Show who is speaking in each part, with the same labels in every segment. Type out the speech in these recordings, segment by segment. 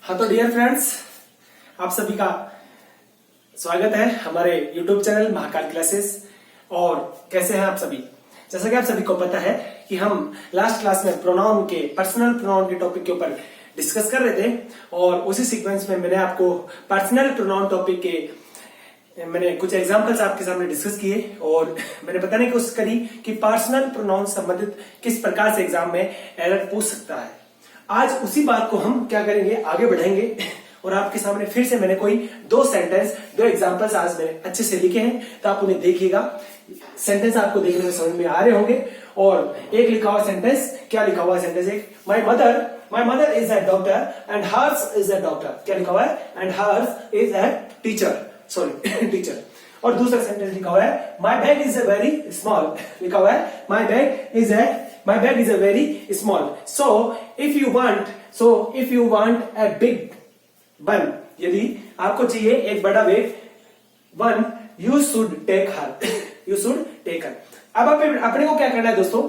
Speaker 1: हाँ तो dear friends, आप सभी का स्वागत है हमारे YouTube चैनल महाकाल क्लासेस। और कैसे हैं आप सभी? जैसा कि आप सभी को पता है कि हम लास्ट क्लास में प्रोनाउन के पर्सनल प्रोनाउन के टॉपिक के ऊपर डिस्कस कर रहे थे और उसी सीक्वेंस में मैंने आपको पर्सनल प्रोनाउन टॉपिक के मैंने कुछ एग्जांपल्स आपके सामने डिस्कस किए और मैंने बताने की कोशिश करी कि पर्सनल प्रोनाउन संबंधित किस प्रकार से एग्जाम में एरर पूछ सकता है। आज उसी बात को हम क्या करेंगे, आगे बढ़ाएंगे और आपके सामने फिर से मैंने कोई दो एग्जांपल्स आज मैंने अच्छे से लिखे हैं, तो आप उन्हें देखिएगा। सेंटेंस आपको देखने में समझ में आ रहे होंगे। और एक लिखा हुआ सेंटेंस, क्या लिखा हुआ सेंटेंस? एक my mother is a doctor and hers is a doctor. क्या लिखा हुआ है? And hers is a teacher, sorry teacher. और दूसरा सेंटेंस लिखा हुआ है my bag is a very small. लिखा हुआ है my bag is a very small. So if you want a big one, यदि आपको चाहिए एक बड़ा bag one, you should take her. अब अपने को क्या करना है दोस्तों?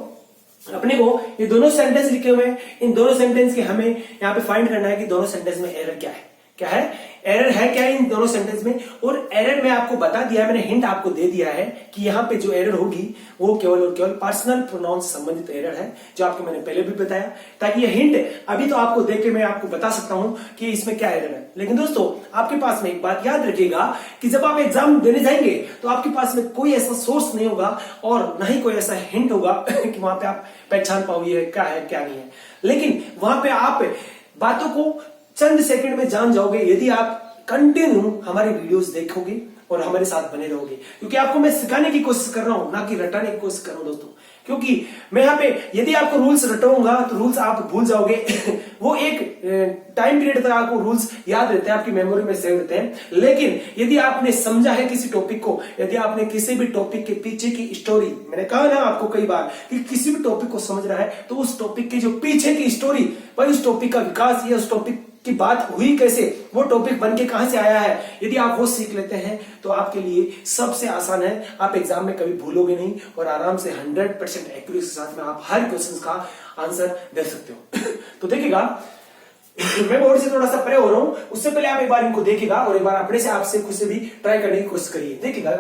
Speaker 1: अपने को ये दोनों सेंटेंस लिखे हुए हैं, इन दोनों सेंटेंस के हमें यहाँ पे फाइंड करना है कि दोनों सेंटेंस में एरर क्या है एरर है क्या है इन दोनों सेंटेंस में। और एरर में आपको बता दिया, मैंने हिंट आपको दे दिया है कि यहाँ पे जो एरर होगी वो केवल और केवल पर्सनल प्रोनाउन से संबंधित एरर है, जो आपको मैंने पहले भी बताया, ताकि ये हिंट अभी तो आपको देख के मैं आपको बता सकता हूं कि इसमें क्या एरर है। लेकिन दोस्तों आपके पास में एक बात याद रखिएगा कि जब आप एग्जाम देने जाएंगे तो आपके पास में कोई ऐसा सोर्स नहीं होगा और ना ही कोई ऐसा हिंट होगा कि वहां पे आप पहचान पाओगे क्या है क्या नहीं है। लेकिन वहां पे आप बातों को चंद सेकंड में जान जाओगे यदि आप कंटिन्यू हमारे वीडियोस देखोगे और हमारे साथ बने रहोगे, क्योंकि आपको मैं सिखाने की कोशिश कर रहा हूं, ना कि रटाने की कोशिश कर रहा हूं दोस्तों। क्योंकि मैं यहाँ पे यदि आपको रूल्स रटाऊंगा तो रूल्स आप भूल जाओगे वो एक टाइम पीरियड तक आपको रूल्स याद रहते हैं, आपकी मेमोरी में सेव रहते हैं। लेकिन यदि आपने समझा है किसी टॉपिक को, यदि आपने किसी भी टॉपिक के पीछे की स्टोरी, मैंने कहा ना आपको कई बार कि किसी भी टॉपिक को समझ रहा है तो उस टॉपिक के जो पीछे की स्टोरी, भाई उस टॉपिक का विकास या उस टॉपिक की बात हुई कैसे, वो टॉपिक बन के कहां से आया है, यदि आप वो सीख लेते हैं तो आपके लिए सबसे आसान है। आप एग्जाम में कभी भूलोगे नहीं और आराम से 100% एक्यूरेसी के साथ में आप हर क्वेश्चन का आंसर दे सकते हो। तो देखिएगा, मैं बोर्ड से थोड़ा सा परे हो रहा हूं, उससे पहले आप एक बार इनको देखिएगा और एक बार अपने से आपसे खुद से भी ट्राई करने की कोशिश करिए। देखिएगा,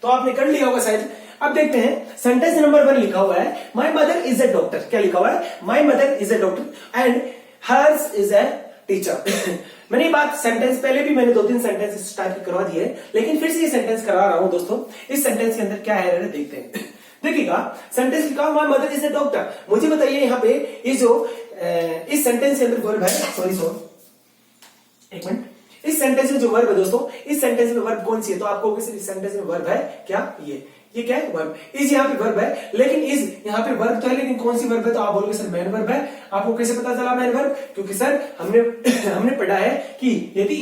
Speaker 1: तो आपने कर लिया होगा शायद। अब देखते हैं, सेंटेंस नंबर 1 लिखा हुआ है my mother is a doctor. क्या लिखा हुआ है? My mother is a doctor and hers is a teacher. मैंने ये बात सेंटेंस पहले भी मैंने 2-3 सेंटेंस इस टाइप की करवा दी है, लेकिन फिर से ये सेंटेंस करा रहा हूं दोस्तों। इस सेंटेंस के अंदर क्या है देखते हैं। देखिएगा, सेंटेंस लिखा हुआ माई मदर इज अ डॉक्टर। मुझे बताइए यहाँ पे ये जो इस सेंटेंस के अंदर वर्ब है, सॉरी एक मिनट, इस सेंटेंस में जो वर्ब है दोस्तों, इस सेंटेंस में वर्ब कौन सी है? तो आपको इस सेंटेंस में वर्ब है क्या? ये क्या है? वर्ब। इज यहाँ पे वर्ब है, लेकिन इज यहाँ पे वर्ब तो है, लेकिन कौन सी वर्ब है? तो आप बोलोगे सर मैन वर्ब है। आपको कैसे पता चला मैन वर्ब? क्योंकि सर हमने पढ़ा है कि यदि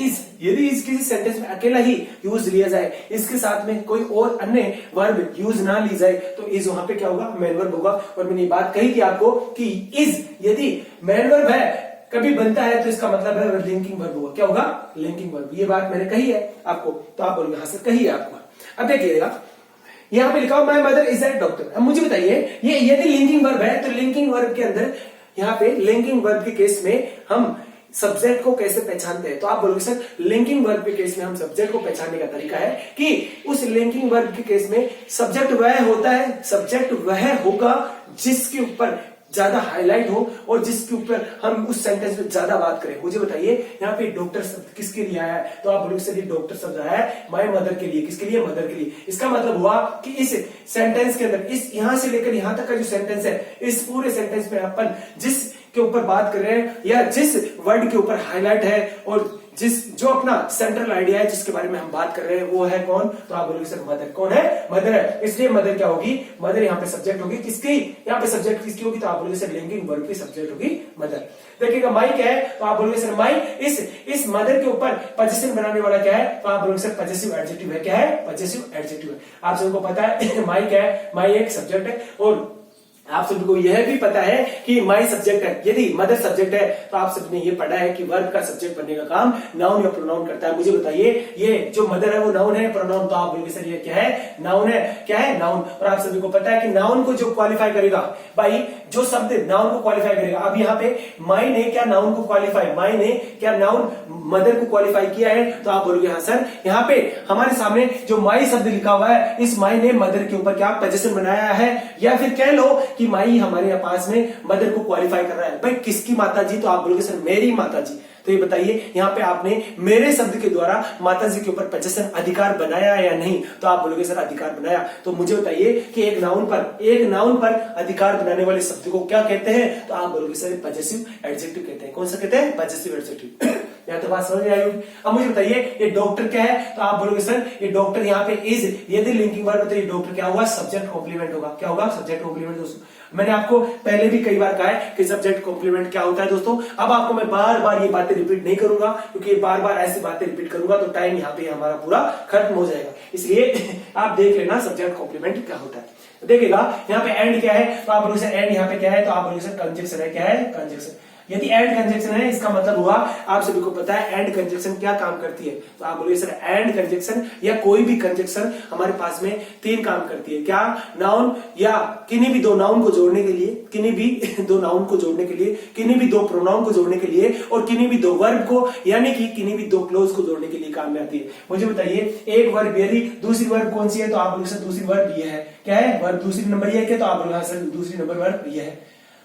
Speaker 1: इज किसी सेंटेंस में अकेला ही यूज लिया जाए, इसके साथ में कोई और अन्य वर्ब यूज ना ली जाए, तो इज वहां पे क्या होगा? मैन वर्ब होगा। और मैंने ये बात कही थी आपको कि इज यदि मैन वर्ब है कभी बनता है तो इसका मतलब है लिंकिंग वर्ब होगा। क्या होगा? Linking verb. ये बात मैंने कही है आपको, तो आप बोलोगे हाँ सर कही है आपको। अब देखिएगा, यहाँ पे लिखा हुआ माई मदर इज अ डॉक्टर। अब मुझे बताइए, ये यदि लिंकिंग वर्ब है तो लिंकिंग वर्ब के अंदर यहाँ पे लिंकिंग वर्ब के केस में हम सब्जेक्ट को कैसे पहचानते हैं? तो आप बोलोगे सर लिंकिंग वर्ब के केस में हम सब्जेक्ट को पहचानने का तरीका है कि उस लिंकिंग वर्ब के केस में सब्जेक्ट वह होता है, सब्जेक्ट वह होगा जिसके ऊपर ज्यादा हाईलाइट हो और जिसके ऊपर हम उस सेंटेंस में ज्यादा बात करें। मुझे बताइए यहाँ पे डॉक्टर शब्द किसके लिए आया है? तो आप बोलोगे सर ये डॉक्टर शब्द आया है माय मदर के लिए। किसके लिए? मदर के लिए। इसका मतलब हुआ कि इस सेंटेंस के अंदर, इस यहां से लेकर यहां तक का जो सेंटेंस है, इस पूरे सेंटेंस में अपन जिस के ऊपर बात कर रहे हैं या जिस वर्ड के ऊपर हाईलाइट है और जो अपना सेंट्रल आइडिया है जिसके बारे में हम बात कर रहे हैं, वो है कौन? तो आप बोलोगे सर मदर। कौन है? मदर है। इसलिए मदर क्या होगी? मदर यहाँ पे सब्जेक्ट होगी। किसकी? यहाँ पे सब्जेक्ट किसकी होगी? तो आप बोलोगे सर लिंकिंग वर्ब की सब्जेक्ट होगी मदर। देखिएगा, माई क्या है? तो आप बोलोगे सर माई इस मदर के ऊपर पोजीशन बनाने वाला क्या है? तो आप बोलोगे सर पॉजेसिव एडजेक्टिव है। क्या है? पॉजेसिव एडजेक्टिव है। आप सबको पता है माई क्या है? माई एक सब्जेक्ट है और आप सभी को यह भी पता है कि माई सब्जेक्ट है, यदि मदर सब्जेक्ट है तो आप सभी ने ये पढ़ा है कि वर्ब का सब्जेक्ट बनने का काम नाउन या प्रोनाउन करता है। मुझे बताइए ये जो मदर है वो नाउन है, प्रोनाउन तो आप बोलोगे सर ये क्या है, नाउन है। क्या है, नाउन। और आप सभी को पता है कि नाउन को जो क्वालिफाई करेगा भाई, जो शब्द नाउन को क्वालिफाई करेगा, अब यहाँ पे माई ने क्या नाउन को क्वालिफाई, माई ने क्या नाउन मदर को क्वालिफाई किया है, तो आप बोलोगे हाँ सर। यहाँ पे हमारे सामने जो माई शब्द लिखा हुआ है, इस माई ने मदर के ऊपर क्या पोजीशन बनाया है, या फिर कह लो कि माई हमारे पास में मदर को क्वालिफाई कर रहा है। भाई किसकी माता जी, तो आप बोलोगे सर मेरी माता जी। तो ये बताइए यहाँ पे आपने मेरे शब्द के द्वारा माता जी के ऊपर पोजीशन अधिकार बनाया है या नहीं, तो आप बोलोगे सर अधिकार बनाया। तो मुझे बताइए कि एक नाउन पर अधिकार बनाने वाले शब्द को क्या कहते हैं, तो आप बोलोगे सर पॉजेसिव एडजेक्टिव कहते हैं। कौन सा कहते हैं, पॉजेसिव एडजेक्टिव। यहाँ तो बात समझ में आई होगी। अब मुझे बताइए ये डॉक्टर क्या है, तो आप बोलोगे सर ये डॉक्टर यहाँ पे इज, यदि लिंकिंग वर्ब तो ये डॉक्टर क्या होगा, सब्जेक्ट कॉम्प्लीमेंट होगा। क्या होगा, सब्जेक्ट कॉम्प्लीमेंट। दोस्तों मैंने आपको पहले भी कई बार कहा है कि सब्जेक्ट कॉम्प्लीमेंट क्या होता है दोस्तों। अब आपको मैं बार बार ये बातें रिपीट नहीं करूंगा, क्योंकि बार बार ऐसी बातें रिपीट करूंगा तो टाइम यहाँ पे हमारा पूरा खत्म हो जाएगा। इसलिए आप देख लेना सब्जेक्ट कॉम्प्लीमेंट क्या होता है। देखिएगा यहाँ पे एंड क्या है, तो आप बोलोगे सर एंड यहाँ पे क्या है, तो आप बोलोगे सर कंजक्शन है। क्या है, कंजक्शन। यदि एंड कंजक्शन है इसका मतलब हुआ, आप सभी को पता है एंड कंजक्शन क्या काम करती है, तो आप बोलिए सर एंड कंजक्शन या कोई भी कंजक्शन हमारे पास में 3 काम करती है। क्या, नाउन या किन्हीं भी 2 नाउन को जोड़ने के लिए, किन्हीं भी 2 नाउन को जोड़ने के लिए, किन्हीं भी 2 प्रोनाउन को जोड़ने के लिए, और किन्हीं भी 2 वर्ब को यानी कि किन्हीं भी 2 क्लोज को जोड़ने के लिए काम में आती है। मुझे बताइए एक वर्ब यदि दूसरी वर्ब कौन सी है, तो आप बोलोगे सर दूसरी वर्ब ये है। क्या है, वर्ब दूसरी नंबर ये है, तो आप बोलोगे सर दूसरी नंबर वर्ब ये है।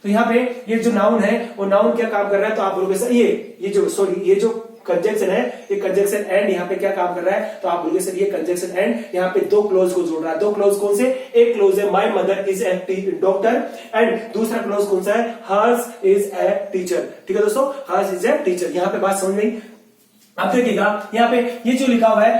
Speaker 1: तो यहाँ पे ये जो नाउन है वो नाउन क्या काम कर रहा है, तो आप बोलोगे सर ये जो कंजक्शन है, ये कंजक्शन एंड यहाँ पे क्या काम कर रहा है, तो आप बोलोगे सर ये कंजक्शन एंड यहाँ पे 2 क्लोज को जोड़ रहा है। 2 क्लोज कौन से, एक क्लोज है my mother is a doctor, and दूसरा क्लोज कौन सा है, हर्स इज ए टीचर। ठीक है दोस्तों, हर्स इज ए टीचर। यहाँ पे बात समझ में। अब देखिएगा यहाँ पे ये जो लिखा हुआ है,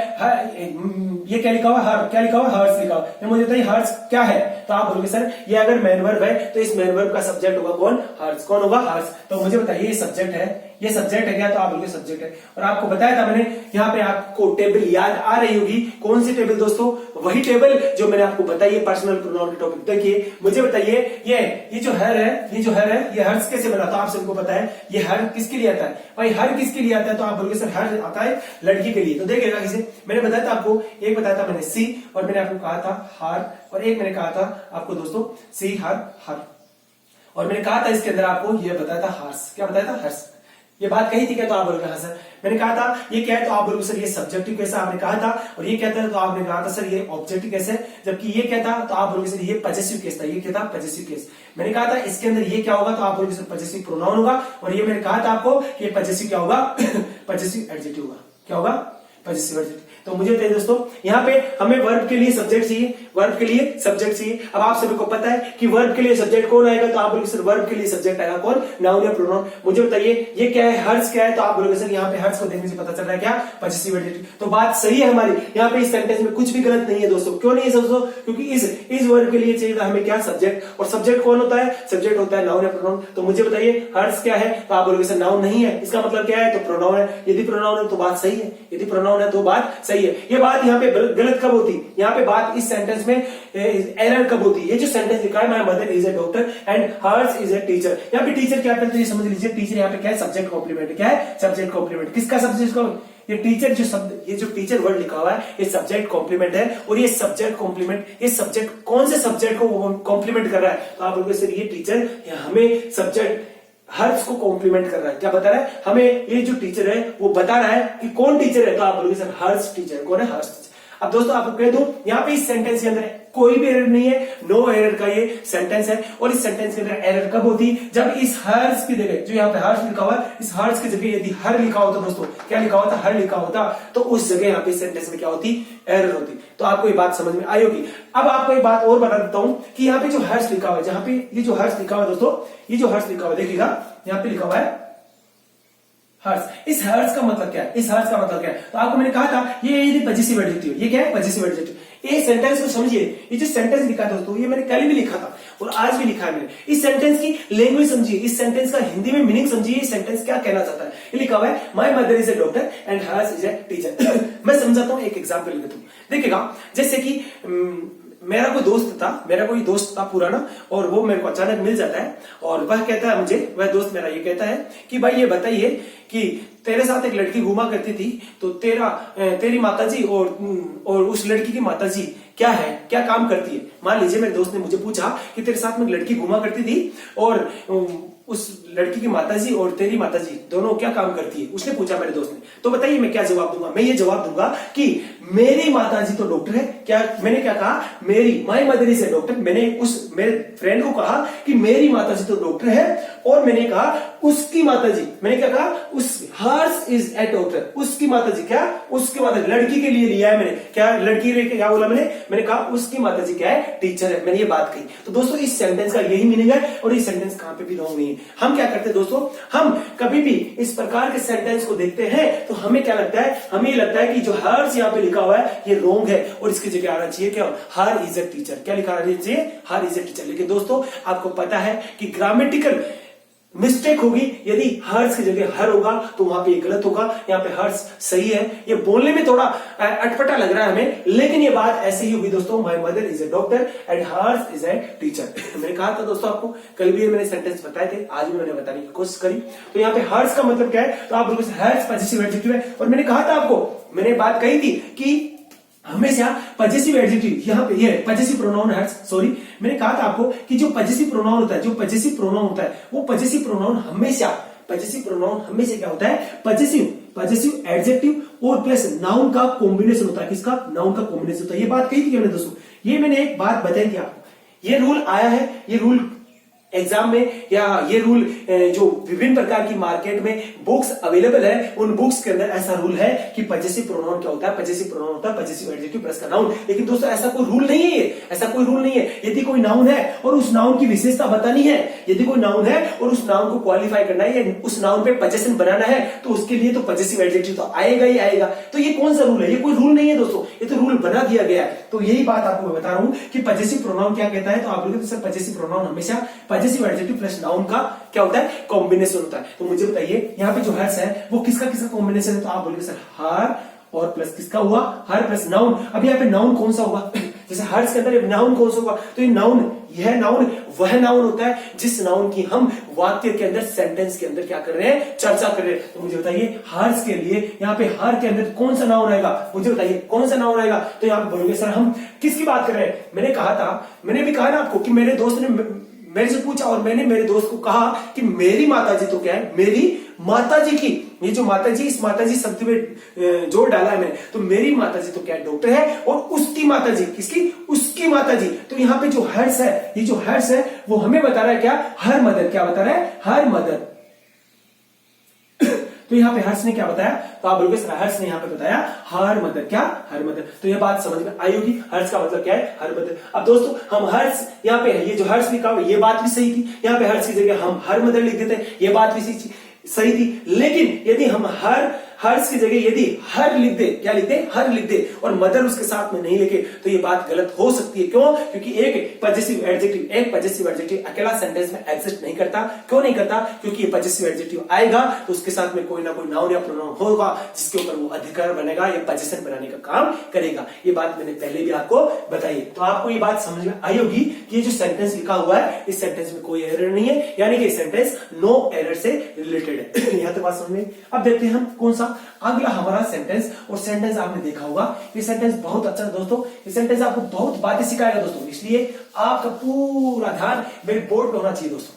Speaker 1: ये क्या लिखा हुआ है, क्या लिखा हुआ है, हर्स लिखा हुआ है। मुझे बताइए हर्स क्या है, तो आप बोलोगे सर ये अगर मैन वर्ब है तो इस मैन वर्ब का सब्जेक्ट होगा कौन, हर्स। कौन होगा, हर्स। तो मुझे बताइए ये सब्जेक्ट है, ये सब्जेक्ट है क्या, तो आप बोलोगे सब्जेक्ट है। और आपको बताया था मैंने, यहाँ पे आपको टेबल याद आ रही होगी। कौन सी टेबल दोस्तों, वही टेबल जो मैंने आपको बताई है पर्सनल प्रोनाउन के टॉपिक। देखिए मुझे बताइए ये जो हर है, ये हर्स कैसे बना, तो आप सबको पता है ये हर किसके लिए आता है। भाई हर किसके लिए आता है, तो आप बोलोगे सर हर आता है लड़की के लिए। तो देखिएगा किसे मैंने बताया था आपको, एक बताया था मैंने सी, और मैंने आपको कहा था हार, और एक मैंने कहा था आपको दोस्तों सी हर, और मैंने कहा था इसके अंदर आपको ये बताया था हर्स। क्या बताया था, हर्स। ये बात कही थी क्या, तो आप बोलोगे हाँ सर। मैंने कहा था ये क्या है, तो आप बोलोगे सर ये सब्जेक्टिव कैसा, आपने कहा था। और ये क्या था, तो आपने कहा था सर ये ऑब्जेक्टिव केस है। जबकि ये क्या था, तो आप बोलोगे सर ये पॉजेसिव केस था। ये क्या था, पॉजेसिव केस। मैंने कहा था इसके अंदर ये क्या होगा, तो आप बोलोगे सर पॉजेसिव प्रोनाउन होगा। और ये मैंने कहा था आपको ये पॉजेसिव क्या होगा, पॉजेसिव एडजेक्टिव होगा। क्या होगा, पॉजेसिव एडजेक्टिव। तो मुझे बताइए दोस्तों यहाँ पे हमें वर्ब के लिए सब्जेक्ट चाहिए, वर्ब के लिए सब्जेक्ट चाहिए। अब आप सभी को पता है कि वर्ब के लिए सब्जेक्ट कौन आएगा, तो आप बोलोगे सर वर्ब के लिए सब्जेक्ट आएगा कौन, नाउन या प्रोनाउन। मुझे बताइए ये क्या है, हर्स क्या है, तो आप बोलोगे सर यहाँ पे हर्स को देखने से पता चल रहा है क्या, पॉजेसिव एडजेक्टिव। तो बात सही है हमारी, यहाँ पे इस सेंटेंस में कुछ भी गलत नहीं है दोस्तों। क्यों नहीं है दोस्तों, क्योंकि इस वर्ब के लिए चाहिए था हमें क्या, सब्जेक्ट। और सब्जेक्ट कौन होता है, सब्जेक्ट होता है नाउन या प्रोनाउन। तो मुझे बताइए हर्स क्या है, तो आप बोलोगे सर नाउन नहीं है। इसका मतलब क्या है, तो प्रोनाउन है। यदि प्रोनाउन है तो बात सही है, यदि प्रोनाउन है तो बात सही है। ये बात यहाँ पे गलत कब होती, यहाँ पे बात इस सेंटेंस में एरर कब होती। ये जो सेंटेंस लिखा है my mother is a doctor and hers is a teacher, यहाँ पे टीचर क्या करते हैं समझ लीजिए। टीचर यहाँ पे क्या है, सब्जेक्ट कॉम्प्लीमेंट। क्या है, सब्जेक्ट कॉम्प्लीमेंट। किसका सब्जेक्ट, ये टीचर जो शब्द, ये जो टीचर वर्ड लिखा हुआ है ये सब्जेक्ट कॉम्प्लीमेंट है। और ये सब्जेक्ट कॉम्प्लीमेंट, ये सब्जेक्ट कौन से सब्जेक्ट को कॉम्प्लीमेंट कर रहा है, तो आप बोलोगे सर ये टीचर हमें सब्जेक्ट हर्स को कॉम्प्लीमेंट कर रहा है। क्या बता रहा है हमें, ये जो टीचर है वो बता रहा है कि कौन टीचर है, तो आप बोलोगे सर हर्स टीचर। कौन है, हर्स। अब दोस्तों आपको कह दूं यहाँ पे इस सेंटेंस के अंदर कोई भी एरर नहीं है, नो एरर का ये सेंटेंस है। और इस सेंटेंस के अंदर एरर कब होती, जब इस हर्स की जगह, जो यहाँ पे हर्स लिखा हुआ है, इस हर्स की जगह यदि हर लिखा होता दोस्तों, क्या लिखा होता, हर लिखा होता, तो उस जगह यहाँ पे सेंटेंस में क्या होती, एरर होती। तो आपको ये बात समझ में आई होगी। अब आपको एक बात और बता देता हूं कि यहाँ पे जो हर्स लिखा हुआ है, जहां पे ये जो हर्स लिखा हुआ है दोस्तों, ये जो हर्स लिखा हुआ है देखिएगा, यहाँ पे लिखा हुआ है हर्स। इस हर्स का मतलब क्या है, इस हर्स का मतलब क्या है, तो आपको मैंने कहा था ये पॉजेसिव एडजेक्टिव। ये क्या है, पॉजेसिव एडजेक्टिव। ये सेंटेंस को समझिए, ये जो सेंटेंस लिखा है दोस्तों, ये मैंने कल भी लिखा था और आज भी लिखा है मैंने। इस सेंटेंस की लैंग्वेज समझिए, इस सेंटेंस का हिंदी में मीनिंग समझिए, ये सेंटेंस क्या कहना चाहता है। ये लिखा हुआ है my mother is a doctor and hers is a teacher. मैं समझाता हूं, एक एग्जांपल लेता हूं। देखिएगा जैसे कि मेरा कोई दोस्त था पुराना, और वो मेरे को अचानक मिल जाता है और वह कहता है मुझे, वह दोस्त मेरा ये कहता है कि भाई ये बताइए कि तेरे साथ एक लड़की घूमा करती थी, तो तेरी माताजी और उस लड़की की माताजी क्या है, क्या काम करती है। मान लीजिए मेरे दोस्त ने मुझे पूछा कि तेरे साथ में एक लड़की घूमा करती थी और उस लड़की की माताजी और तेरी माताजी दोनों क्या काम करती है, उसने पूछा मेरे दोस्त ने। तो बताइए मैं क्या जवाब दूंगा। मैं ये जवाब दूंगा कि मेरी माताजी तो डॉक्टर है। क्या मैंने क्या कहा, माई मदर इज ए डॉक्टर। मैंने उस मेरे फ्रेंड को कहा कि मेरी माताजी तो डॉक्टर है, और मैंने कहा उसकी माताजी, मैंने क्या कहा, हर्स इज ए डॉक्टर। उसकी माताजी क्या, उसकी माताजी, लड़की के लिए लिया है मैंने, क्या लड़की के क्या बोला मैंने कहा उसकी माताजी क्या है, टीचर है। मैंने ये बात कही। तो दोस्तों इस सेंटेंस का यही मीनिंग है, और ये सेंटेंस कहां पे भी रॉन्ग नहीं है। हम क्या करते हैं दोस्तों, हम कभी भी इस प्रकार के सेंटेंस को देखते हैं तो हमें क्या लगता है, हमें लगता है कि जो हर्स यहाँ पे लिखा हुआ है ये रॉन्ग है, और इसकी जगह आना चाहिए क्या, हर इज ए टीचर। क्या लिखा रहना चाहिए, हर इज ए टीचर। लेकिन दोस्तों आपको पता है कि ग्रामेटिकल मिस्टेक होगी, यदि हर्स की जगह हर होगा तो वहां पे ये गलत होगा। यहाँ पे हर्स सही है। ये बोलने में थोड़ा अटपटा लग रहा है हमें, लेकिन ये बात ऐसे ही होगी दोस्तों। My mother is a doctor and hers is a teacher. मैंने कहा था दोस्तों आपको, कल भी मैंने सेंटेंस बताए थे, आज भी मैंने बताने की कोशिश करी। तो यहाँ पे हर्स का मतलब क्या है, तो आप बोलोगे हर्स पॉजिटिव एडजेक्टिव है। और मैंने कहा था आपको, मैंने बात कही थी कि हमेशा पॉजिटिव एडजेक्टिव, यहाँ पे ये पॉजिटिव प्रोनाउन है, सॉरी मैंने कहा था आपको कि जो पॉजिटिव प्रोनाउन होता है, वो पॉजिटिव प्रोनाउन हमेशा क्या होता है, पॉजिटिव एडजेक्टिव और प्लस नाउन का कॉम्बिनेशन होता है। किसका, नाउन का कॉम्बिनेशन होता है। ये बात कही थी मैंने दोस्तों, ये मैंने एक बात बताई थी आपको। ये रूल आया है, ये रूल एग्जाम में, या ये रूल जो विभिन्न प्रकार की मार्केट में बुक्स अवेलेबल है, उन बुक्स के अंदर ऐसा रूल है कि पॉजिटिव प्रोनाउन क्या होता है, पॉजिटिव प्रोनाउन होता है पॉजिटिव एडजेक्टिव प्लस का नाउन। लेकिन दोस्तों ऐसा कोई रूल नहीं है, ऐसा कोई रूल नहीं है। यदि कोई नाउन है और उस नाउन की विशेषता बतानी है, यदि कोई नाउन है और उस नाउन को क्वालिफाई करना है, या उस नाउन पे पोजेशन बनाना है, तो उसके लिए तो पॉजिटिव एडजेक्टिव तो आएगा ही आएगा। तो ये कौन सा रूल है, ये कोई रूल नहीं है दोस्तों, ये तो रूल बना दिया गया है। तो यही बात आपको मैं बता रहा हूं कि पॉजिटिव प्रोनाउन क्या कहता है। तो आप लोग तो सर पॉजिटिव प्रोनाउन हमेशा पॉजिटिव एडजेक्टिव प्लस नाउन का क्या होता है, कॉम्बिनेशन होता है। तो मुझे बताइए यहाँ पे जो हर्स है वो किसका कॉम्बिनेशन है। तो आप बोलोगे सर हर और प्लस किसका हुआ, हर प्लस नाउन। अब यहाँ पे नाउन कौन सा होगा, जैसे हर्स के अंदर नाउन कौन सा होगा, तो ये नाउन, यह नाउन वह नाउन होता है जिस नाउन की हम वाक्य के अंदर, सेंटेंस के अंदर क्या कर रहे हैं, चर्चा कर रहे हैं। तो मुझे बताइए हर्स के लिए यहाँ पे हर के अंदर कौन सा नाउन आएगा, मुझे बताइए कौन सा नाउन आएगा। तो यहाँ पे बोलोगे सर हम किसकी बात कर रहे हैं। मैंने भी कहा ना आपको कि मेरे दोस्त ने मेरे से पूछा और मैंने मेरे दोस्त को कहा कि मेरी माताजी तो क्या है, मेरी माताजी की, ये जो माताजी, इस माताजी शब्द में जोड़ डाला है मैंने, तो मेरी माताजी तो क्या है, डॉक्टर है, और उसकी माताजी, किसकी, उसकी माताजी। तो यहाँ पे जो हर्स है, ये जो हर्स है वो हमें बता रहा है क्या, हर मदर। क्या बता रहा है, हर मदर। तो यहाँ पे हर्ष ने क्या बताया, तो आप बोलोगे सर हर्ष ने यहाँ पे बताया हर मदर। क्या, हर मदर। तो ये बात समझ में आई होगी, हर्ष का मतलब क्या है, हर मदर। अब दोस्तों हम हर्ष, यहाँ पे ये जो हर्ष लिखा हुआ ये बात भी सही थी, यहाँ पे हर्ष की जगह हम हर मदर लिख देते, ये बात भी सही थी। लेकिन यदि हम हर्ष की जगह यदि हर लिख दे, क्या लिख दे, हर लिख दे, और मदर उसके साथ में नहीं लिखे, तो ये बात गलत हो सकती है। क्यों, क्योंकि एक पॉजिटिव एडजेक्टिव अकेला सेंटेंस में एग्जिस्ट नहीं करता। क्यों नहीं करता, क्योंकि ये पॉजिटिव एडजेक्टिव आएगा तो उसके साथ में कोई ना कोई नाउन या प्रोनाउन होगा जिसके ऊपर वो अधिकार बनेगा या पोजीशन बनाने का काम करेगा। ये बात मैंने पहले भी आपको बताई। तो आपको ये बात समझ में आई होगी कि ये जो सेंटेंस लिखा हुआ है इस सेंटेंस में कोई एरर नहीं है, यानी कि सेंटेंस नो एरर से रिलेटेड है। यहां तक बात समझ में। अब देखते हैं हम कौन सा अगला हमारा सेंटेंस, और सेंटेंस आपने देखा होगा ये सेंटेंस बहुत अच्छा है दोस्तों। ये सेंटेंस आपको बहुत बातें सिखाएगा दोस्तों, इसलिए आपका पूरा ध्यान मेरे बोर्ड पे होना चाहिए दोस्तों।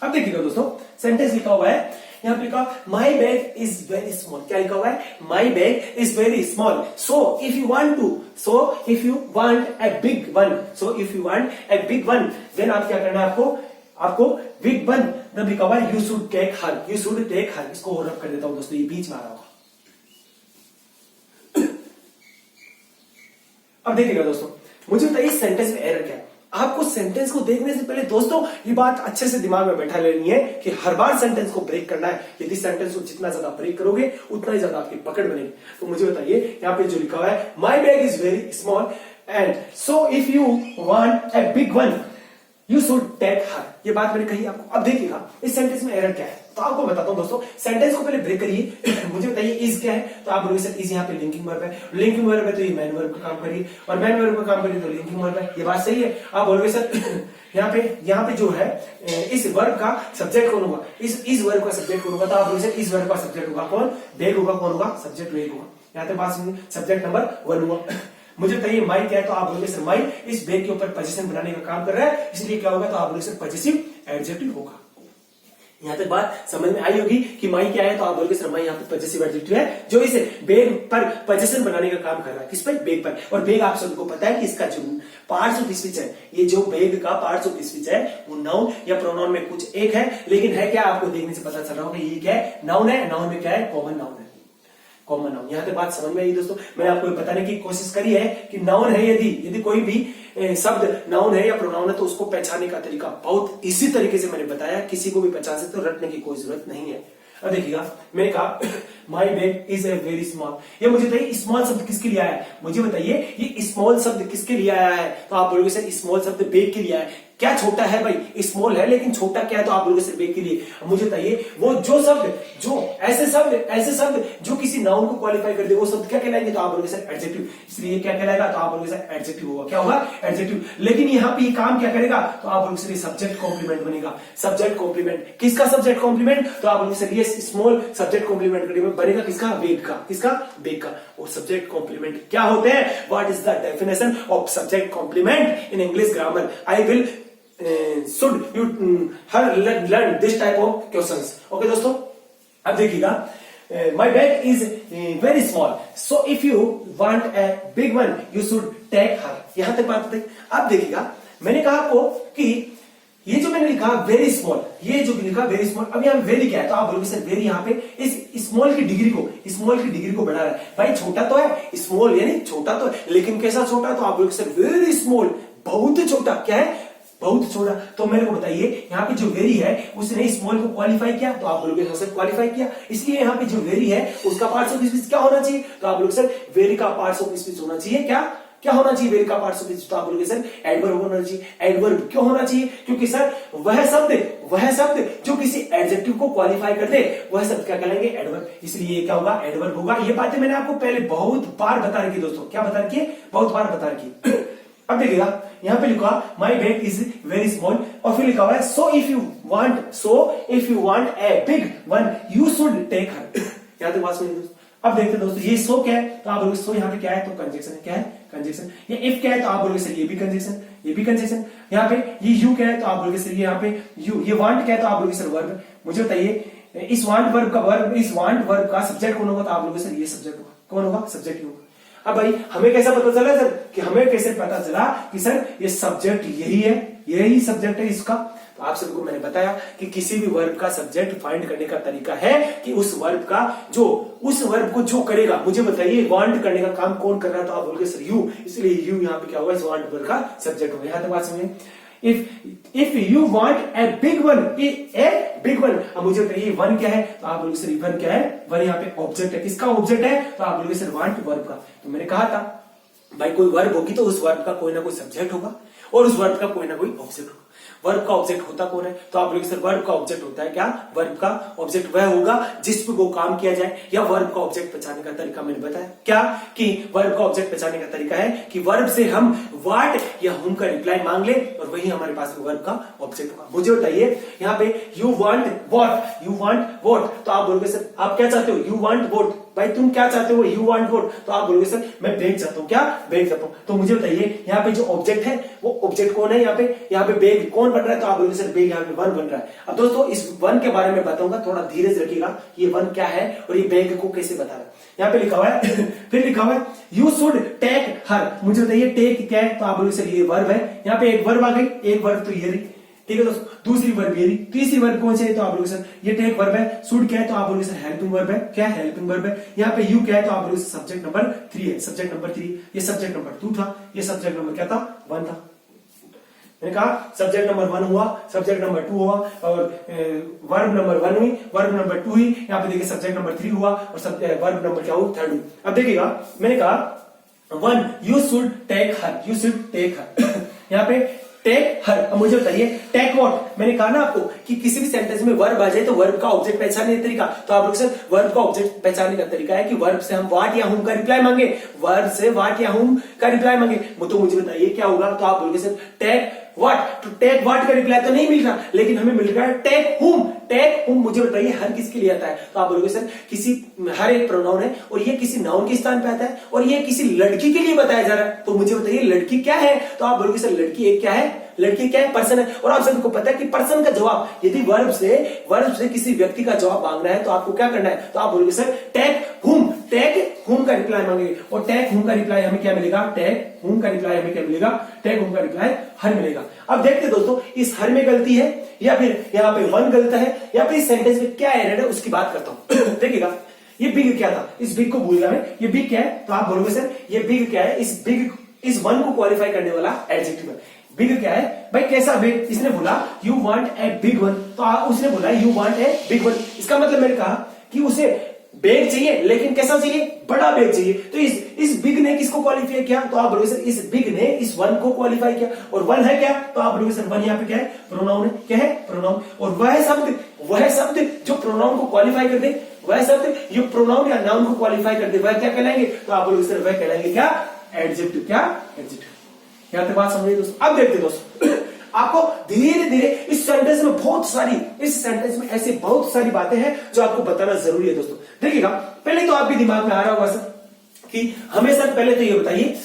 Speaker 1: अब देखिएगा दोस्तों, सेंटेंस लिखा हुआ है, यहां पे लिखा my bag is very small. क्या लिखा हुआ है, my bag is very small, so if you want a big one, then आप क्या करना है, आपको बिग वन तब लिखा हुआ है यू शुड टेक हर। इसको और रब कर देता हूं दोस्तों, ये बीच में आ रहा होगा। अब देखिएगा दोस्तों, मुझे बताइए इस सेंटेंस में एरर क्या है। आपको सेंटेंस को देखने से पहले दोस्तों ये बात अच्छे से दिमाग में बैठा लेनी है कि हर बार सेंटेंस को ब्रेक करना है। यदि सेंटेंस को जितना ज्यादा ब्रेक करोगे उतना ही ज्यादा आपकी पकड़ बनेगी। तो मुझे बताइए यहाँ पे जो लिखा हुआ है my bag is very small and so if you want a big one, you should take her, ये बात मैंने कही आपको। अब देखिएगा इस सेंटेंस में एरर क्या है, तो आपको बताता हूं दोस्तों। सेंटेंस को पहले ब्रेक करिए मुझे बताइए इज क्या है, तो आप बोलोगे सर इज यहाँ पे लिंकिंग वर्ब है, लिंकिंग वर्ब है तो ये मैन वर्ब का काम करिए, और मैन वर्ब का काम करिए तो लिंकिंग वर्ब है। ये बात सही है। आप बोलोगे सर यहाँ पे जो है इस वर्ब का सब्जेक्ट कौन होगा, इस वर्ब का सब्जेक्ट कौन होगा, तो आप बोलोगे सर इस वर्ब का सब्जेक्ट होगा कौन, वेग होगा। कौन होगा, सब्जेक्ट वेग होगा। यहाँ पे बात सुनिए, सब्जेक्ट नंबर 1 हुआ मुझे बताइए माई क्या है, तो आप बोलोगे सर माई इस बेग के ऊपर पोजीशन बनाने का काम कर रहा है, इसलिए क्या होगा, तो आप बोलोगे सर पॉजिटिव एडजेक्टिव होगा। यहाँ तक बात समझ में आई होगी कि माई क्या है, तो आप बोलोगे सर माई यहाँ पे पॉजिटिव एडजेक्टिव है जो इस बेग पर पोजीशन बनाने का काम कर रहा है। किस पर, बेग पर। और बेग आप सबको पता है कि इसका जो पार्ट्स ऑफ स्पीच है, ये जो बेग का पार्ट्स ऑफ स्पीच है वो नाउन या प्रोनाउन में कुछ एक है, लेकिन है क्या, आपको देखने से पता चल रहा होगा ये क्या है, नाउन है। नाउन में क्या है, कॉमन नाउन है, कॉमन नाउन। यहाँ पे बात समझ में आई दोस्तों। मैंने आपको बताने की कोशिश करी है कि नाउन है, यदि कोई भी शब्द नाउन है या प्रोनाउन है तो उसको पहचानने का तरीका बहुत इसी तरीके से मैंने बताया, किसी को भी पहचान सकते हो, रटने की कोई जरूरत नहीं है। अब देखिएगा मैंने कहा माई bag is a very small, ये मुझे बताइए स्मॉल शब्द किसके लिए आया है, मुझे बताइए ये स्मॉल शब्द किसके लिए आया है, तो आप बोलोगे सर स्मॉल शब्द बैग के लिए आया है। क्या छोटा है भाई, स्मॉल है लेकिन छोटा क्या है, तो आप बोलोगे सर बैग के लिए। मुझे बताइए वो जो शब्द, जो ऐसे शब्द जो किसी नाउन को क्वालिफाई कर दे वो शब्द क्या कहलाएंगे, तो आप बोलोगे सर एडजेक्टिव, इसलिए क्या कहलाएगा, तो आप बोलोगे सर एडजेक्टिव होगा। क्या होगा, एडजेक्टिव। लेकिन यहाँ पे ये काम क्या करेगा, तो आप बोलोगे सर सब्जेक्ट कॉम्प्लीमेंट बनेगा। सब्जेक्ट कॉम्प्लीमेंट, किसका सब्जेक्ट कॉम्प्लीमेंट, तो आप बोलोगे सर ये स्मॉल सब्जेक्ट कॉम्प्लीमेंट बनेगा किसका, वेग का, किसका, वेग का। और सब्जेक्ट कॉम्प्लीमेंट क्या होते हैं, what is the definition of subject complement in English grammar, I will should you learn this type of questions. Okay दोस्तों, अब देखिएगा my bag is very small, so if you want a big one you should take her. यहां तक बात है। अब देखिएगा मैंने कहा आपको कि ये जो मैंने लिखा वेरी स्मॉल, ये जो लिखा वेरी स्मॉल, अब यहाँ वेरी क्या है, तो आप बोलोगे सर वेरी यहाँ पे इस स्मॉल की डिग्री को बढ़ा रहा है। भाई छोटा तो है, स्मॉल यानी छोटा तो है, लेकिन कैसा छोटा, तो आप बोलोगे सर वेरी स्मॉल, बहुत छोटा। क्या है, बहुत छोटा। तो मेरे को बताइए यहाँ पे जो वेरी है उसने स्मॉल को क्वालिफाई किया, तो आप बोलोगे सर क्वालिफाई किया, इसलिए यहाँ पे जो वेरी है उसका पार्ट्स ऑफ स्पीच क्या होना चाहिए, तो आप बोलोगे सर वेरी का पार्ट्स ऑफ स्पीच होना चाहिए। क्या होना चाहिए, वेरी का पार्ट्स ऑफ स्पीच, तो आप बोलोगे सर एडवर्ब होना चाहिए। एडवर्ब क्यों होना चाहिए, क्योंकि सर वह शब्द जो किसी एडजेक्टिव को क्वालिफाई कर दे वह शब्द क्या कहलाएंगे, एडवर्ब, इसलिए क्या होगा, एडवर्ब होगा। ये बातें मैंने आपको पहले बहुत बार बता रखी दोस्तों। क्या बता रखी है, बहुत बार बता रखी। अब देखिएगा यहाँ पे लिखा my bag is very small, और फिर लिखा हुआ है so if you want a big one you should take her. यहाँ तक बात सुनिए दोस्तों। अब देखते हैं दोस्तों ये सो क्या है, तो आप बोलोगे सो यहाँ पे क्या है, तो कंजक्शन है। क्या है, कंजक्शन। ये इफ क्या है, तो आप बोलोगे सर ये भी कंजक्शन, यहाँ पे ये यू क्या है, तो आप बोलोगे सर ये यहाँ पे यू। ये वांट क्या है, तो आप बोलोगे सर वर्ब। मुझे बताइए इस वांट वर्ब का सब्जेक्ट कौन होगा, तो आप बोलोगे सर ये सब्जेक्ट होगा। कौन होगा, सब्जेक्ट होगा। अब भाई हमें कैसा पता चला सर, कि हमें कैसे पता चला कि सर ये सब्जेक्ट यही सब्जेक्ट है इसका, तो आप सबको मैंने बताया कि किसी भी वर्ब का सब्जेक्ट फाइंड करने का तरीका है कि उस वर्ब को जो करेगा। मुझे बताइए वांट करने का काम कौन कर रहा है, तो आप बोलोगे सर यू, इसलिए यू यहाँ पे क्या होगा, इस वांट वर्ब का सब्जेक्ट होगा। यहाँ तक बात समझिए। If you want a big one, अब मुझे बताइए वन क्या है, तो आप बोलोगे सर वन क्या है, वन यहाँ पे ऑब्जेक्ट है। किसका ऑब्जेक्ट है, तो आप बोलोगे सर वांट वर्ब का। तो मैंने कहा था भाई कोई वर्ब होगी तो उस वर्ब का कोई ना कोई सब्जेक्ट होगा और उस वर्ब का कोई ना कोई ऑब्जेक्ट होगा। वर्ब का ऑब्जेक्ट होता कौन है, तो आप बोलोगे सर वर्ब का ऑब्जेक्ट होता है क्या, वर्ब का ऑब्जेक्ट वह होगा जिस पे वो काम किया जाए, या वर्ब का ऑब्जेक्ट पहचानने का तरीका मैंने बताया क्या, कि वर्ब का ऑब्जेक्ट पहचानने का तरीका है कि वर्ब से हम व्हाट या हुम का रिप्लाई मांग ले और वही हमारे पास वर्ब का ऑब्जेक्ट होगा। मुझे बताइए यहाँ पे यू वांट व्हाट, तो आप बोलोगे सर आप क्या चाहते हो, यू वांट व्हाट, भाई तुम क्या चाहते हो, यू वांट व्हाट, तो आप बोलोगे सर मैं बैग चाहता हूँ। क्या, बैग चाहता हूँ। तो मुझे बताइए यहाँ पे जो ऑब्जेक्ट है वो ऑब्जेक्ट कौन है, यहाँ पे बैग कौन बन रहा है, तो आप बोलोगे सर बैग यहाँ पे वन बन रहा है। अब दोस्तों इस वन के बारे में बताऊंगा, थोड़ा धीरे रखिएगा, ये वन क्या है और ये बैग को कैसे बता रहा है। यहाँ पे लिखा हुआ है फिर लिखा हुआ है यू शुड टेक हर। मुझे बताइए टेक क्या है, तो आप बोलोगे सर ये वर्ब है। यहाँ पे एक वर्ब आ गई, एक वर्ब तो ये रही, ठीक है दोस्तों। दूसरी वर्ब ये रही, तीसरी वर्ब कौन सी है, तो आप बोलोगे सर ये टेक वर्ब है। शुड क्या है, तो आप बोलोगे सर हेल्पिंग वर्ब है। क्या, हेल्पिंग वर्ब है। यहाँ पे यू क्या है, तो आप बोलोगे सब्जेक्ट नंबर 3 है, सब्जेक्ट नंबर 3। ये सब्जेक्ट नंबर 2 था, ये सब्जेक्ट नंबर क्या था, 1 था। मैंने कहा सब्जेक्ट नंबर 1 हुआ, सब्जेक्ट नंबर 2 हुआ और वर्ब नंबर 1 हुई, वर्ब नंबर 2 हुई। यहाँ पे देखिए सब्जेक्ट नंबर 3 हुआ और वर्ब नंबर क्या हुआ, 3rd हुई। अब देखिएगा मैंने कहा 1 यू शुड टेक हर, यहाँ पे टेक हर। अब मुझे बताइए टेक व्हाट, मैंने कहा ना आपको कि किसी भी सेंटेंस में वर्ब आ जाए तो वर्ब का ऑब्जेक्ट पहचानने का तरीका, तो आप लोग सर वर्ब का ऑब्जेक्ट पहचानने का तरीका है कि वर्ब से हम व्हाट या हुम का रिप्लाई मांगे, वर्ब से व्हाट या हुम का रिप्लाई मांगे। तो मुझे बताइए क्या होगा, तो आप बोलोगे सर टेक व्हाट, तो टेक व्हाट का रिप्लाई तो नहीं मिल रहा, लेकिन हमें मिल रहा है टेक हुम। टेक हुम मुझे बताइए हर किसके लिए आता है, तो आप बोलोगे सर किसी, हर एक प्रोनाउन है और ये किसी नाउन के स्थान पे आता है और ये किसी लड़की के लिए बताया जा रहा है। तो मुझे बताइए लड़की क्या है, तो आप बोलोगे सर लड़की एक क्या है, लड़की क्या है, पर्सन है। और आप सभी को पता है कि पर्सन का जवाब यदि वर्ब से किसी व्यक्ति का जवाब मांगना है तो आपको क्या करना है, तो आप बोलोगे सर टेक हुम, टेक हुम का रिप्लाई मांगेंगे और टेक हुम का रिप्लाई हमें क्या मिलेगा, टेक हुम का रिप्लाई हमें क्या मिलेगा, टेक हुम का रिप्लाई हर मिलेगा। अब देखते हैं दोस्तों इस हर में गलती है या फिर यहाँ पे वन गलत है या फिर इस सेंटेंस में क्या एरर है उसकी बात करता हूं। देखिएगा ये बिग क्या था, इस बिग को भूल गया मैं, ये बिग क्या है, तो आप बोलोगे सर ये बिग क्या है, इस वन को क्वालिफाई करने वाला एडजेक्टिव है। बिग क्या है भाई, कैसा बिग, इसने बोला you want a big one, तो उसने बोला you want a big one, इसका मतलब मैंने कहा कि उसे बेग चाहिए, लेकिन कैसा चाहिए, बड़ा बेग चाहिए। तो इस बिग ने किसको क्वालिफाई किया, तो आप बोलोगे सर इस बिग ने इस वन को क्वालिफाई किया। और वन है क्या, तो आप बोलोगे सर वन यहाँ पे क्या है, प्रोनाउन है, क्या है, प्रोनाउन। और वह शब्द जो प्रोनाउन को क्वालिफाई कर दे, वह शब्द जो प्रोनाउन या नाउन को क्वालिफाई कर दे, वह क्या कहलाएंगे, तो आप बोलोगे सर वह कहलाएंगे क्या, एडजेक्टिव। क्या, एडजेक्टिव। यहां तक बात समझिए दोस्तों। अब देखते दोस्तों आपको धीरे धीरे इस सेंटेंस में ऐसी बहुत सारी बातें हैं जो आपको बताना जरूरी है दोस्तों। देखिएगा पहले तो आपके दिमाग में आ रहा होगा सर कि हमें सर पहले तो ये बताइए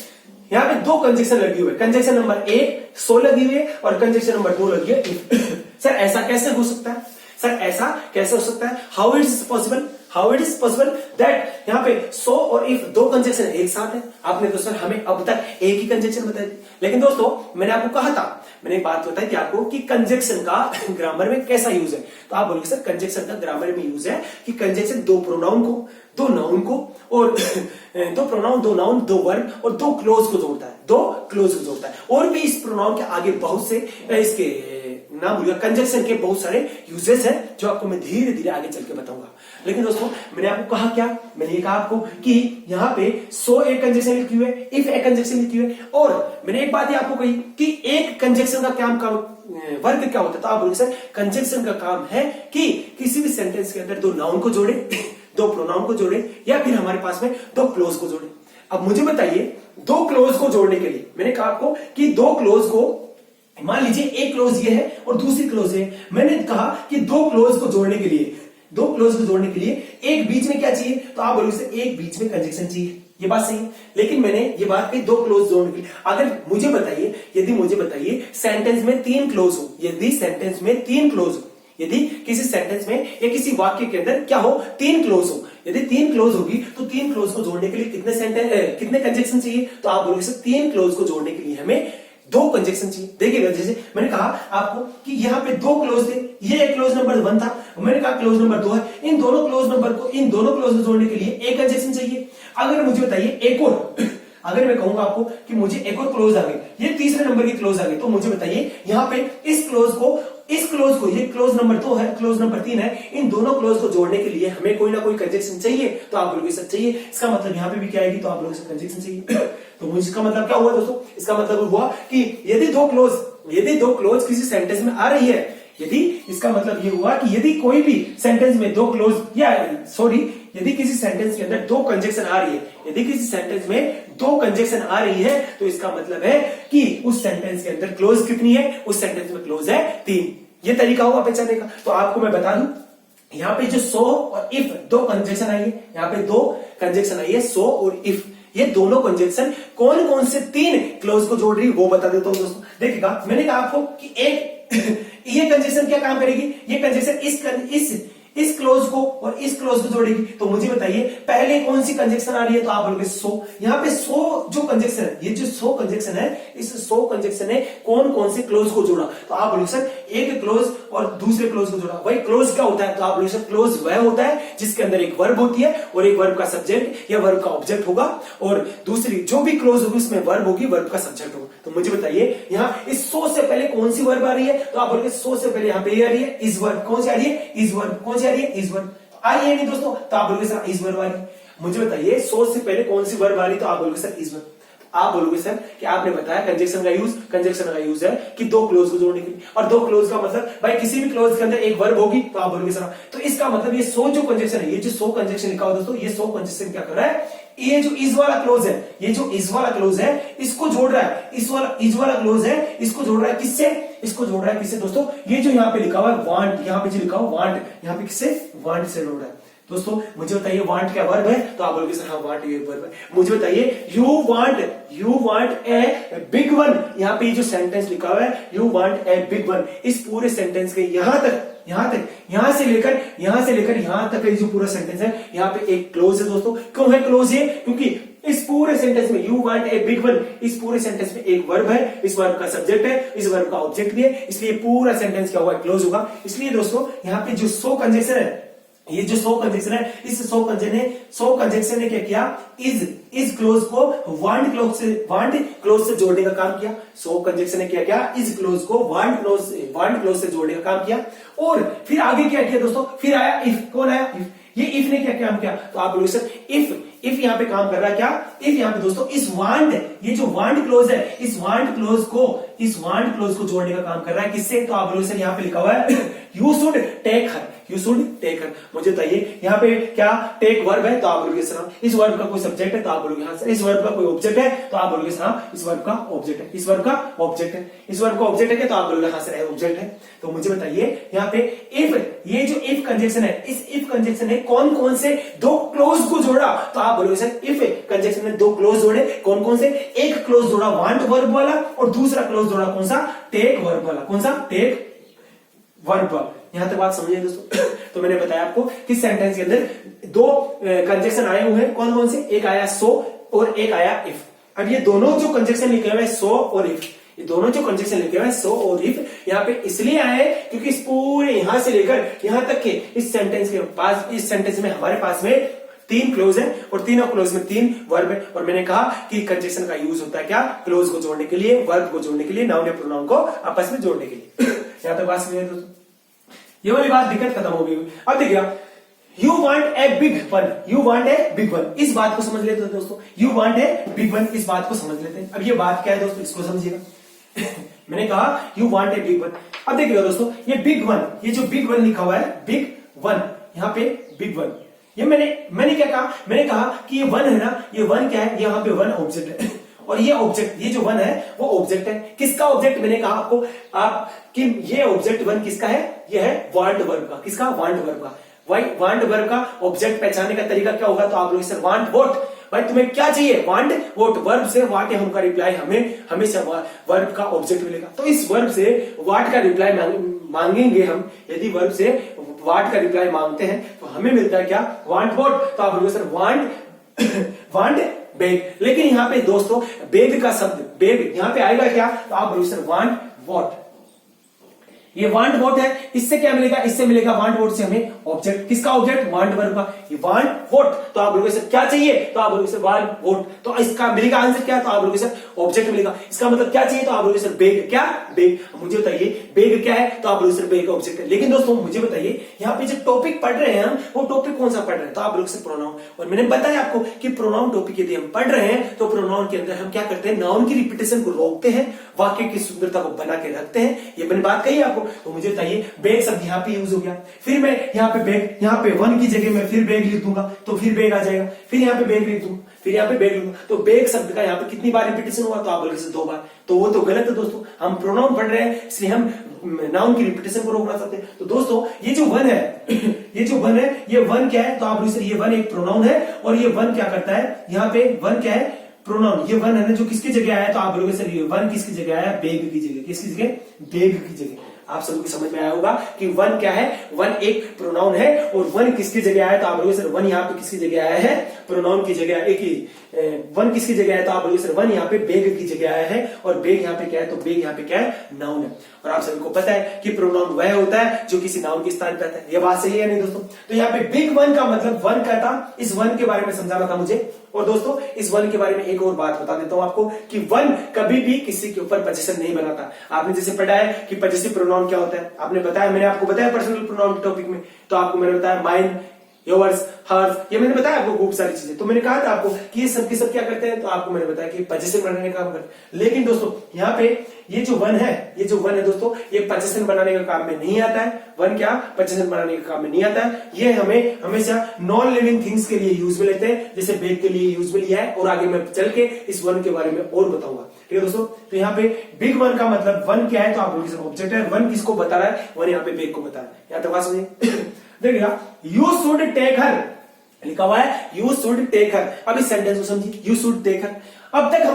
Speaker 1: यहाँ पे दो कंजक्शन लगी हुई है, कंजक्शन नंबर 1 सो लगी हुई है और कंजक्शन नंबर 2 लगी है सर ऐसा कैसे हो सकता है, सर ऐसा कैसे हो सकता है, how it is possible that यहाँ पे सो और इफ दो कंजक्शन एक साथ है। आपने तो सर हमें अब तक एक ही कंजक्शन बताई, लेकिन दोस्तों मैंने आपको कहा था, मैंने एक बात बताई थी आपको कि कंजक्शन का ग्रामर में कैसा यूज है, तो आप बोलोगे सर कंजक्शन का ग्रामर में यूज है कि कंजक्शन दो प्रोनाउन को, दो नाउन को और दो प्रोनाउन, दो नाउन, दो वर्ब और दो क्लोज को जोड़ता है, और भी इस प्रोनाउन के आगे बहुत से इसके नाम भूलिएगा कंजक्शन के बहुत सारे यूजेस हैं जो आपको मैं धीरे धीरे आगे चल के बताऊंगा। लेकिन दोस्तों मैंने आपको कहा क्या, मैंने ये कहा आपको कि यहाँ पे सो एक कंजक्शन लिखी हुई है, इफ एक कंजक्शन लिखी हुई है, और मैंने एक बात ही आपको कही कि एक कंजक्शन का काम वर्क क्या होता है, तो आप बोलोगे सर कंजक्शन का काम है कि किसी भी सेंटेंस के अंदर दो नाउन को जोड़े, दो प्रोनाउन को जोड़े या फिर हमारे पास में दो क्लोज को जोड़े। अब मुझे बताइए दो क्लोज को जोड़ने के लिए मैंने कहा आपको कि दो क्लोज को, मान लीजिए एक क्लोज ये है और दूसरी क्लोज है, मैंने कहा कि दो क्लोज को जोड़ने के लिए एक बीच में क्या चाहिए, तो आप बोलोगे सर एक बीच में कंजक्शन चाहिए, ये बात सही है। लेकिन मैंने ये बात कही दो क्लोज जोड़ने के लिए, अगर यदि मुझे बताइए सेंटेंस में तीन क्लोज हो, यदि किसी सेंटेंस में या किसी वाक्य के अंदर क्या हो, तीन क्लोज हो, यदि तीन क्लोज होगी तो तीन क्लोज को जोड़ने के लिए कितने कंजक्शन चाहिए, तो आप बोलोगे सर तीन क्लोज को जोड़ने के लिए हमें दो कंजक्शन चाहिए। देखिएगा जैसे मैंने कहा आपको कि यहाँ पे दो क्लोज थे, ये क्लोज नंबर 1 था, मैंने कहा क्लोज नंबर 2 है, इन दोनों क्लोज को जोड़ने के लिए एक कंजक्शन चाहिए। अगर मुझे बताइए एक और, अगर मैं कहूंगा आपको कि मुझे एक और क्लोज आ गई, ये तीसरे नंबर की क्लोज आ गई, तो मुझे बताइए यहाँ पे इस क्लोज को ये क्लोज नंबर 2 है, क्लोज नंबर 3 है, इन दोनों क्लोज को जोड़ने के लिए हमें कोई ना कोई कंजक्शन चाहिए, तो आप बोलोगे सर चाहिए। इसका मतलब यहाँ पे भी क्या आएगी, तो आप बोलोगे सर कंजक्शन चाहिए। तो मुझे इसका मतलब क्या हुआ दोस्तों, इसका मतलब हुआ कि यदि दो क्लोज किसी सेंटेंस में आ रही है, इसका मतलब ये हुआ कि यदि कोई भी सेंटेंस में दो क्लोज यदि किसी सेंटेंस के अंदर दो कंजक्शन आ रही है, तो इसका मतलब है कि उस सेंटेंस के अंदर क्लोज कितनी है, उस सेंटेंस में क्लोज है 3। ये तरीका हुआ पहचानने का। तो आपको मैं बता दूं यहाँ पे जो सो और इफ दो कंजक्शन आई है, यहाँ पे दो कंजक्शन आई है सो और इफ, ये दोनों कंजक्शन कौन कौन से तीन क्लोज को जोड़ रही है वो बता देता हूं दोस्तों। देखिएगा मैंने कहा आपको कि ये कंजक्शन क्या काम करेगी, ये कंजक्शन इस क्लोज को और इस क्लोज को जोड़ेगी। तो मुझे बताइए पहले कौन सी कंजक्शन आ रही है, तो आप बोलोगे सो। यहाँ पे सो जो कंजक्शन है, ये जो सो कंजक्शन है, इस सो कंजक्शन ने कौन कौन से क्लोज को जोड़ा, तो आप बोलोगे सर एक क्लोज और दूसरे क्लोज को जोड़ा। वही क्लोज क्या होता है, तो आप बोलोगे सर क्लोज वह होता है जिसके अंदर एक वर्ब होती है और एक वर्ब का सब्जेक्ट या वर्ब का ऑब्जेक्ट होगा, और दूसरी जो भी क्लोज होगी उसमें वर्ब होगी, वर्ब का सब्जेक्ट होगा। तो मुझे बताइए यहाँ इस सो से पहले कौन सी वर्ब आ रही है, तो आप बोलोगे सो से पहले यहाँ पे ये आ रही है इस वर्ब, कौन सी आ रही है इस वर्ब, कौन सी आ रही है इस वर्ब, आ रही है नहीं दोस्तों, तो आप बोलोगे सर इस वर्ब आ रही है। मुझे बताइए सो से पहले कौन सी वर्ब आ रही है, तो आप बोलोगे सर इस वर्ब। आप बोलोगे सर कि आपने बताया कंजक्शन का यूज है कि दो क्लोज को जोड़ने के लिए, और दो क्लोज का मतलब भाई किसी भी क्लोज के अंदर एक वर्ब होगी, तो आप बोलोगे सर तो इसका मतलब ये सो जो कंजक्शन है, ये जो सो कंजक्शन लिखा हुआ दोस्तों, ये सो कंजक्शन क्या कर रहा है, ये जो इस वाला क्लोज है, ये जो इस वाला क्लोज है इसको जोड़ रहा है, इस वाला क्लोज है इसको जोड़ रहा है किससे, इसको जोड़ रहा है किससे दोस्तों, ये जो यहाँ पे लिखा हुआ है वांट, यहाँ पे जो लिखा हुआ वांट, यहाँ पे किससे, वांट से जोड़ रहा है। दोस्तों मुझे बताइए वांट क्या वर्ब है, तो आप बोलोगे सर हाँ वांट ये वर्ब है। मुझे बताइए you want a big one, यहाँ पे जो सेंटेंस लिखा हुआ है you want a big one, इस पूरे सेंटेंस के यहां से लेकर यहां तक ये जो पूरा सेंटेंस है, यहाँ पे एक क्लोज है दोस्तों। क्यों है क्लोज ये, क्योंकि इस पूरे सेंटेंस में you want a big one, इस पूरे सेंटेंस में एक वर्ब है, इस वर्ब का सब्जेक्ट है, इस वर्ब का ऑब्जेक्ट भी है, इसलिए पूरा सेंटेंस क्या हुआ, क्लोज होगा। इसलिए दोस्तों यहाँ पे जो सो कंजक्शन है, ये जो सो कंजक्शन है, इस सो कंजक्शन ने क्या किया, इज क्लोज को वांट क्लोज से जोड़ने का काम किया। सो कंजक्शन ने क्या किया, इस क्लोज को वांट क्लोज से जोड़ने का काम किया। और फिर आगे क्या किया दोस्तों, फिर आया इफ। कौन आया, इफ। ये इफ ने क्या काम किया, तो आप बोलोगे सर इफ यहाँ पे काम कर रहा है क्या, इफ यहाँ पे दोस्तों इस वांट, ये जो वांट क्लोज है, इस वांट क्लोज को जोड़ने का काम कर रहा है किससे, तो आप बोलोगे सर यहाँ पे लिखा हुआ है यू शुड टेक हर, मुझे बताइए यहाँ पे क्या टेक वर्ब है, तो आप बोलोगे सर इस वर्ब का कोई सब्जेक्ट है, तो आप बोलोगे हाँ सर। इस वर्ब का कोई ऑब्जेक्ट है, तो आप बोलोगे सर हाँ इस वर्ब का ऑब्जेक्ट है, इस वर्ब का ऑब्जेक्ट है, तो आप बोलोगे हाँ सर ऑब्जेक्ट है। तो मुझे बताइए यहाँ पे इफ, ये जो इफ कंजक्शन है, इस इफ कंजक्शन ने कौन कौन से दो क्लोज को जोड़ा, तो आप बोलोगे सर इफ कंजक्शन ने दो क्लोज जोड़े, कौन कौन से, एक क्लोज जोड़ा वांट वर्ब वाला और दूसरा क्लोज जोड़ा कौन सा, टेक वर्ब वाला। कौन सा, टेक वर्ब वाला। यहां तक बात समझिए दोस्तों। तो मैंने बताया आपको कि सेंटेंस के अंदर दो कंजक्शन आए हुए हैं, कौन कौन से, एक आया सो और एक आया इफ। अब ये दोनों जो कंजक्शन लिखे हुए हैं सो और इफ, ये दोनों जो कंजक्शन लिखे हुए हैं सो और इफ, यहाँ पे इसलिए आए क्योंकि इस पूरे यहां से लेकर यहां तक के इस सेंटेंस के पास, इस सेंटेंस में हमारे पास में तीन क्लोज है और तीनों क्लोज में तीन वर्ब है। और मैंने कहा कि कंजक्शन का यूज होता है क्या, क्लोज को जोड़ने के लिए, वर्ब को जोड़ने के लिए, नाउन या प्रोनाउन को आपस में जोड़ने के लिए। यहां तक बात समझिए दोस्तों, ये वाली बात दिक्कत खत्म हो गई। अब देखिए you want a big one, इस बात को समझ लेते हैं दोस्तों। You want a big one, इस बात को समझ लेते हैं। अब ये बात क्या है दोस्तों, इसको समझिएगा। मैंने कहा you want a big one. अब देखिएगा दोस्तों, ये बिग वन, ये जो बिग वन लिखा हुआ है, बिग वन, यहाँ पे बिग वन, ये मैंने क्या कहा, मैंने कहा कि ये वन है ना, ये वन क्या है, यहाँ पे वन ऑब्जेक्ट है और ये ऑब्जेक्ट, ये जो वन है वो ऑब्जेक्ट है। किसका ऑब्जेक्ट, मैंने कहा आपको आप कि ये ऑब्जेक्ट वन किसका है, ये है वांट वर्ब का। किसका, वांट वर्ब का। वांट वर्ब का ऑब्जेक्ट पहचानने का तरीका क्या होगा, तो आप लोग सर वांट व्हाट, भाई तुम्हें क्या चाहिए, वांट व्हाट, वर्ब से वाट या हम का रिप्लाई हमें हमेशा वर्ब का ऑब्जेक्ट मिलेगा। तो इस वर्ब से वाट का रिप्लाई मांगेंगे हम, यदि वर्ब से वाट का रिप्लाई मांगते हैं तो हमें मिलता है क्या, वांट व्हाट। तो आप लोग सर वांट बेग। लेकिन यहाँ पे दोस्तों बेग का शब्द, बेग यहाँ पे आएगा क्या, तो आप बोलो सर वांट वॉट। ये वांट वॉट है, इससे क्या मिलेगा, इससे मिलेगा वांट वॉट से हमें ऑब्जेक्ट। किसका ऑब्जेक्ट, वांट वर्ब का। ये वांट वॉट, तो आप बोलोगे सर क्या चाहिए, तो आप बोलोगे सर वांट वॉट। तो इसका मिलेगा आंसर क्या, तो आप बोलोगे सर ऑब्जेक्ट मिलेगा। इसका मतलब क्या चाहिए, तो आप बोलोगे सर बेग। क्या, बेग। मुझे बताइए बेग क्या है, तो आप बोलोगे सर बेग ऑब्जेक्ट है। लेकिन दोस्तों मुझे बताइए यहाँ पे जो टॉपिक पढ़ रहे हैं हम, वो टॉपिक कौन सा पढ़ रहे हैं, तो आप बोलोगे सर प्रोनाउन। और मैंने बताया आपको कि प्रोनाउन टॉपिक यदि हम पढ़ रहे हैं तो प्रोनाउन के अंदर हम क्या करते हैं, नाउन की रिपीटेशन को रोकते हैं, वाक्य की सुंदरता को बना के रखते हैं। ये मैंने बात कही आपको। तो मुझे बताइए बेग शब्द यहाँ पे यूज हो गया, फिर मैं यहाँ पे बेग, यहाँ पे वन की जगह मैं फिर बेग लिख दूंगा तो फिर बेग आ जाएगा, फिर यहाँ पे बेग लिख दूंगा, फिर यहाँ पे बेग लिखूंगा। तो बेग शब्द का यहाँ पे कितनी बार रिपीटेशन हुआ, तो आप बोलोगे दो बार। तो वो तो गलत है दोस्तों, हम प्रोनाउन पढ़ रहे हैं इसलिए हम नाउन की रिपीटेशन को रोकना चाहते हैं। तो दोस्तों ये जो वन है ये जो वन है, ये वन क्या है, तो आप बोलोगे ये वन एक प्रोनाउन है। और ये वन क्या करता है, यहाँ पे वन क्या है, प्रोनाउन। ये वन है ना जो किसकी जगह आया, तो आप बोलोगे सर ये वन किसकी जगह आया, बेग की जगह। किसकी जगह, बेग की जगह। आप सबको समझ में आया होगा कि वन क्या है, वन एक प्रोनाउन है और वन किसकी जगह आया, तो आप बोलोगे सर वन यहाँ पे किसकी जगह आया है, प्रोनाउन की जगह। एक ही वन किसकी जगह आया, तो आप बोलोगे सर वन यहाँ पे बेग की जगह आया है। और बेग यहाँ पे क्या है, तो बेग यहाँ पे क्या है, नाउन है। और आप सबको पता है कि प्रोनाउन वह होता है जो किसी नाउन के स्थान पर आता है। ये बात सही है नहीं दोस्तों। तो यहाँ पे बिग वन का मतलब वन क्या था, इस वन के बारे में समझाना था मुझे। और दोस्तों इस वन के बारे में एक और बात बता देता हूं आपको कि वन कभी भी किसी के ऊपर पजेशन नहीं बनाता। आपने जैसे पढ़ा है कि पजेसिव प्रोनाउन क्या होता है, आपने बताया, मैंने आपको बताया पर्सनल प्रोनाउन के टॉपिक में। तो आपको मैंने बताया माइन, योर्स, हर्स, ये मैंने बताया आपको खूब सारी चीजें। तो मैंने कहा था आपको कि ये सब के सब क्या करते हैं, तो आपको मैंने बताया कि पोजीशन बनाने का काम करते हैं। लेकिन दोस्तों यहाँ पे ये जो वन है दोस्तों, ये पोजीशन बनाने का काम में नहीं आता है। वन क्या पोजीशन बनाने का काम में नहीं आता है। ये हमें हमेशा नॉन लिविंग थिंग्स के लिए यूज में लेते हैं, जैसे बैग के लिए यूज में लिया है, और आगे मैं चल के इस वन के बारे में और बताऊंगा। ठीक है दोस्तों, तो यहाँ पे बिग वन का मतलब वन क्या है, तो आप लोग ऑब्जेक्ट है। वन किसको बता रहा है, वन यहाँ पे बैग को बता रहा है। यहाँ तक बात समझिए। देखिएगा, यू शुड टेक हर लिखा हुआ है, यू शुड टेक हर। अब इस सेंटेंस को समझिए, यू शुड टेक हर। अब तक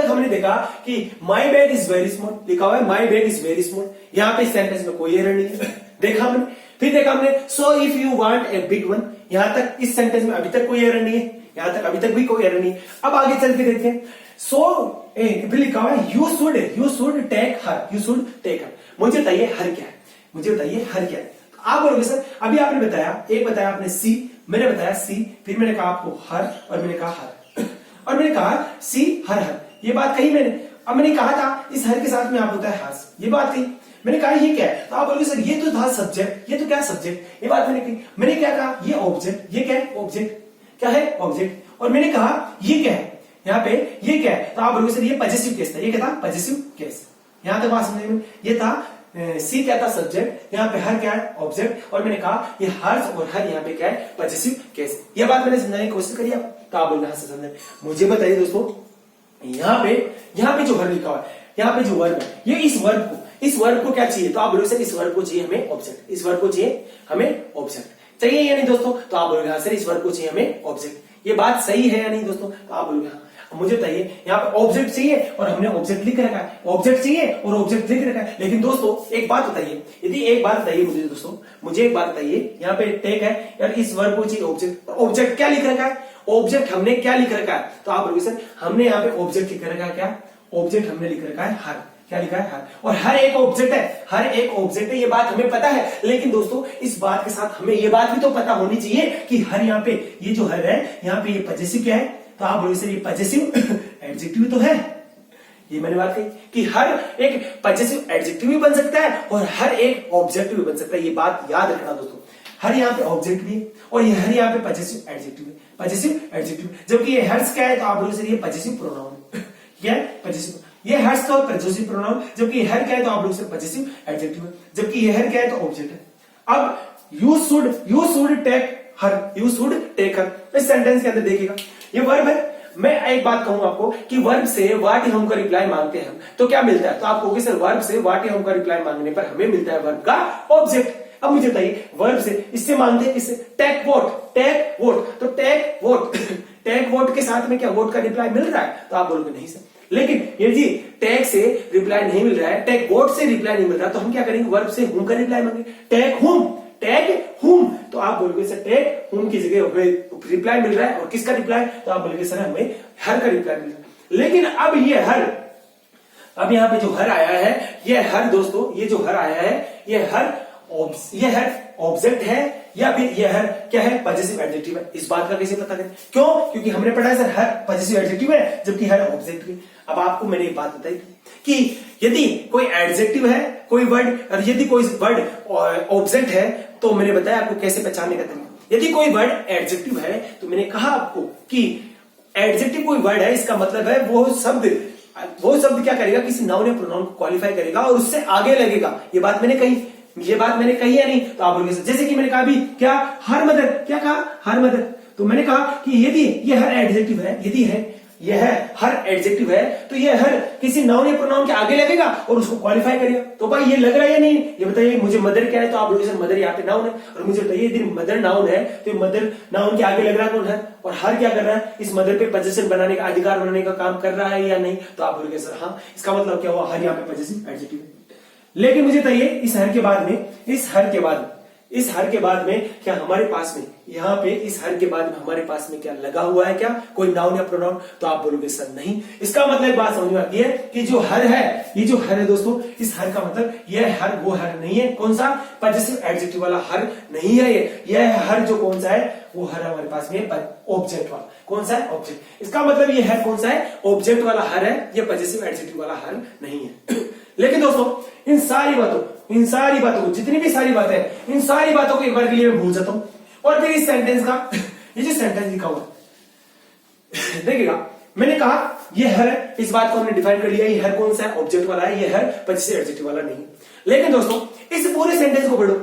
Speaker 1: हमने देखा कि माई बैग इज वेरी स्मॉल लिखा हुआ है, my bag is very small. यहाँ पे इस सेंटेंस में कोई एरर नहीं है। देखा हमने, फिर देखा हमने सो if you want a big one. यहां तक इस सेंटेंस में अभी तक कोई एरर नहीं है, यहां तक अभी तक भी कोई एरर नहीं है। अब आगे चल के देखते हैं। सो लिखा हुआ है, you should take her, you should take her. मुझे बताइए हर क्या है, मुझे बताइए हर क्या है। आप बोलोगे सर अभी आपने बताया, एक बताया आपने सी, मैंने बताया सी, फिर मैंने कहा आपको हर, और मैंने कहा हर, और मैंने कहा सी हर हर, ये बात कही मैंने। अब मैंने कहा था इस हर के साथ में आप होता है हर्ष, ये बात कही। मैंने कहा ये क्या है, तो आप बोलोगे सर ये तो था सब्जेक्ट, ये तो क्या सब्जेक्ट, ये बात मैंने कही। मैंने क्या कहा, ये ऑब्जेक्ट, ये क्या है ऑब्जेक्ट, क्या है ऑब्जेक्ट। और मैंने कहा ये क्या है, यहाँ पे ये क्या है, तो आप बोलोगे सर ये पॉजिटिव केस था, ये क्या था पॉजिटिव केस। यहां तक बात समझ में, ये था सी क्या था सब्जेक्ट, यहाँ पे हर क्या है ऑब्जेक्ट, और मैंने कहा ये हर्ष और हर यहाँ पे क्या है पॉजिटिव केस। ये बात मैंने समझाने की कोशिश करी आप, तो आप बोल रहे हैं समझे। मुझे बताइए दोस्तों, यहाँ पे जो हर लिखा हुआ है, यहाँ पे जो वर्ब है, ये इस वर्ब को क्या चाहिए, तो आप बोलोगे सर इस वर्ब को चाहिए हमें ऑब्जेक्ट, इस वर्ब को चाहिए हमें ऑब्जेक्ट। चाहिए या नहीं दोस्तों, तो आप बोलोगे हाँ सर इस वर्ब को चाहिए हमें ऑब्जेक्ट। ये बात सही है या नहीं दोस्तों, तो आप बोलोगे हाँ। मुझे बताइए यहाँ पे ऑब्जेक्ट चाहिए और हमने ऑब्जेक्ट लिख रखा है, ऑब्जेक्ट चाहिए और ऑब्जेक्ट लिख रखा है। लेकिन दोस्तों एक बात बताइए, यदि एक बात बताइए मुझे दोस्तों, मुझे एक बात बताइए, यहाँ पे टेक है यार, इस वर्ब को चाहिए ऑब्जेक्ट, ऑब्जेक्ट क्या लिख रखा है, ऑब्जेक्ट हमने क्या लिख रखा है, तो आप बोलोगे सर हमने यहाँ पे ऑब्जेक्ट लिख रखा है, क्या ऑब्जेक्ट हमने लिख रखा है हर, क्या लिखा है हर, और हर एक ऑब्जेक्ट है, हर एक ऑब्जेक्ट है, ये बात हमें पता है। लेकिन दोस्तों इस बात के साथ हमें ये बात भी तो पता होनी चाहिए कि हर यहाँ पे ये जो हर है, यहाँ पे ये पॉजिटिव क्या है, तो आप बोलोगे सर ये पॉजिटिव एडजेक्टिव तो है। ये मैंने बात कही कि हर एक पॉजिटिव एडजेक्टिव भी बन सकता है और हर एक ऑब्जेक्ट भी बन सकता है। ये बात याद रखना दोस्तों, हर यहाँ पे ऑब्जेक्ट भी है और ये हर यहाँ पे पॉजिटिव एडजेक्टिव है, पॉजिटिव एडजेक्टिव। जबकि ये हर्ष क्या है, तो आप बोलोगे सर ये पॉजिटिव प्रोनाउन है, ये पॉजिटिव, ये हर्ष का पॉजिटिव प्रोनाउन। जबकि ये हर क्या है, तो आप लोग सर पॉजिटिव एडजेक्टिव है, जबकि ये हर क्या है, तो ऑब्जेक्ट है। अब you should take her, you should take her, इस सेंटेंस के अंदर देखिएगा ये वर्ब है। मैं एक बात कहूं आपको कि वर्ब से व्हाट हम का रिप्लाई मांगते हैं तो क्या मिलता है, तो आप कहोगे सर वर्ब से व्हाट हम का रिप्लाई मांगने पर हमें मिलता है वर्ब का ऑब्जेक्ट। अब मुझे बताइए वर्ब से इससे मांगते हैं किससे, टेक वोट, टेक वोट, तो टेक वोट टेक वोट के साथ में क्या वोट का रिप्लाई मिल रहा है, तो आप बोलोगे नहीं सर। लेकिन यदि टैग से रिप्लाई नहीं मिल रहा है, टैग वोट से रिप्लाई नहीं मिल रहा, तो हम क्या करेंगे, वर्ब से हुम का रिप्लाई मांगेंगे, टैग हुम, तो आप बोलोगे सर टैग हुम की जगह रिप्लाई मिल रहा है, और किसका रिप्लाई, तो आप बोलोगे सर हमें हर का रिप्लाई मिल रहा है। लेकिन अब ये हर, अब यहाँ पे जो हर आया है, ये हर दोस्तों, ये जो हर आया है, ये हर ऑब्जेक्ट है या फिर ये हर क्या है, पॉजिटिव एडजेक्टिव है। इस बात का कैसे पता करें, क्यों, क्योंकि हमने पढ़ा है सर हर पॉजिटिव एडजेक्टिव है, जबकि हर ऑब्जेक्ट है। अब आपको मैंने एक बात बताई कि यदि कोई एडजेक्टिव है, कोई वर्ड, और यदि कोई वर्ड ऑब्जेक्ट है, तो मैंने बताया आपको कैसे पहचानने का तरीका। यदि कोई वर्ड एडजेक्टिव है, तो मैंने कहा आपको कि एडजेक्टिव कोई वर्ड है, इसका मतलब है वो शब्द क्या करेगा, किसी नाउन या प्रोनाउन को क्वालिफाई करेगा और उससे आगे लगेगा। ये बात मैंने कही है नहीं, तो आप बोलोगे जैसे कि मैंने कहा अभी क्या, हर मदर, क्या कहा, हर मदर, तो मैंने कहा कि यदि ये हर एडजेक्टिव है, यदि है यह हर एडजेक्टिव है, तो ये हर किसी नाउन या प्रोनाउन के आगे लगेगा और उसको क्वालिफाई करेगा। तो भाई ये लग रहा है या नहीं, ये बताइए मुझे मदर क्या है, तो आप बोलोगे सर मदर यहाँ पे नाउन है, और मुझे बताइए यदि मदर नाउन है, तो मदर नाउन के आगे लग रहा है कौन है, और हर क्या कर रहा है, इस मदर पे पोजीशन बनाने का, अधिकार बनाने का काम कर रहा है या नहीं, तो आप बोलोगे सर हाँ, इसका मतलब क्या हुआ, हर यहाँ पे पोजीशन एडजेक्टिव है। लेकिन मुझे बताइए इस हर के बाद में क्या हमारे पास में, यहाँ पे इस हर के बाद में हमारे पास में क्या लगा हुआ है, क्या कोई नाउन या प्रोनाउन, तो आप बोलोगे सर नहीं। इसका मतलब एक बात समझ में आती है कि जो हर है, ये जो हर है दोस्तों, इस हर का मतलब यह हर वो हर नहीं है, कौन सा, पॉजिटिव एडजेक्टिव वाला हर नहीं है। यह हर जो कौन सा है, वो हर हमारे पास में ऑब्जेक्ट वाला, कौन सा है, ऑब्जेक्ट। इसका मतलब ये हर कौन सा है, ऑब्जेक्ट वाला हर है, यह पॉजिटिव एडजेक्टिव वाला हर नहीं है। लेकिन दोस्तों इन सारी बातों को, जितनी भी सारी बातें हैं, इन सारी बातों को एक बार के लिए मैं भूल जाता हूं, और फिर इस सेंटेंस का ये जो सेंटेंस लिखा हुआ देखिएगा, मैंने कहा ये हर है, इस बात को हमने डिफाइन कर लिया, ये हर कौन सा है, ऑब्जेक्ट वाला है, ये हर पॉजेसिव एडजेक्टिव वाला नहीं। लेकिन दोस्तों इस पूरे सेंटेंस को पढ़ो,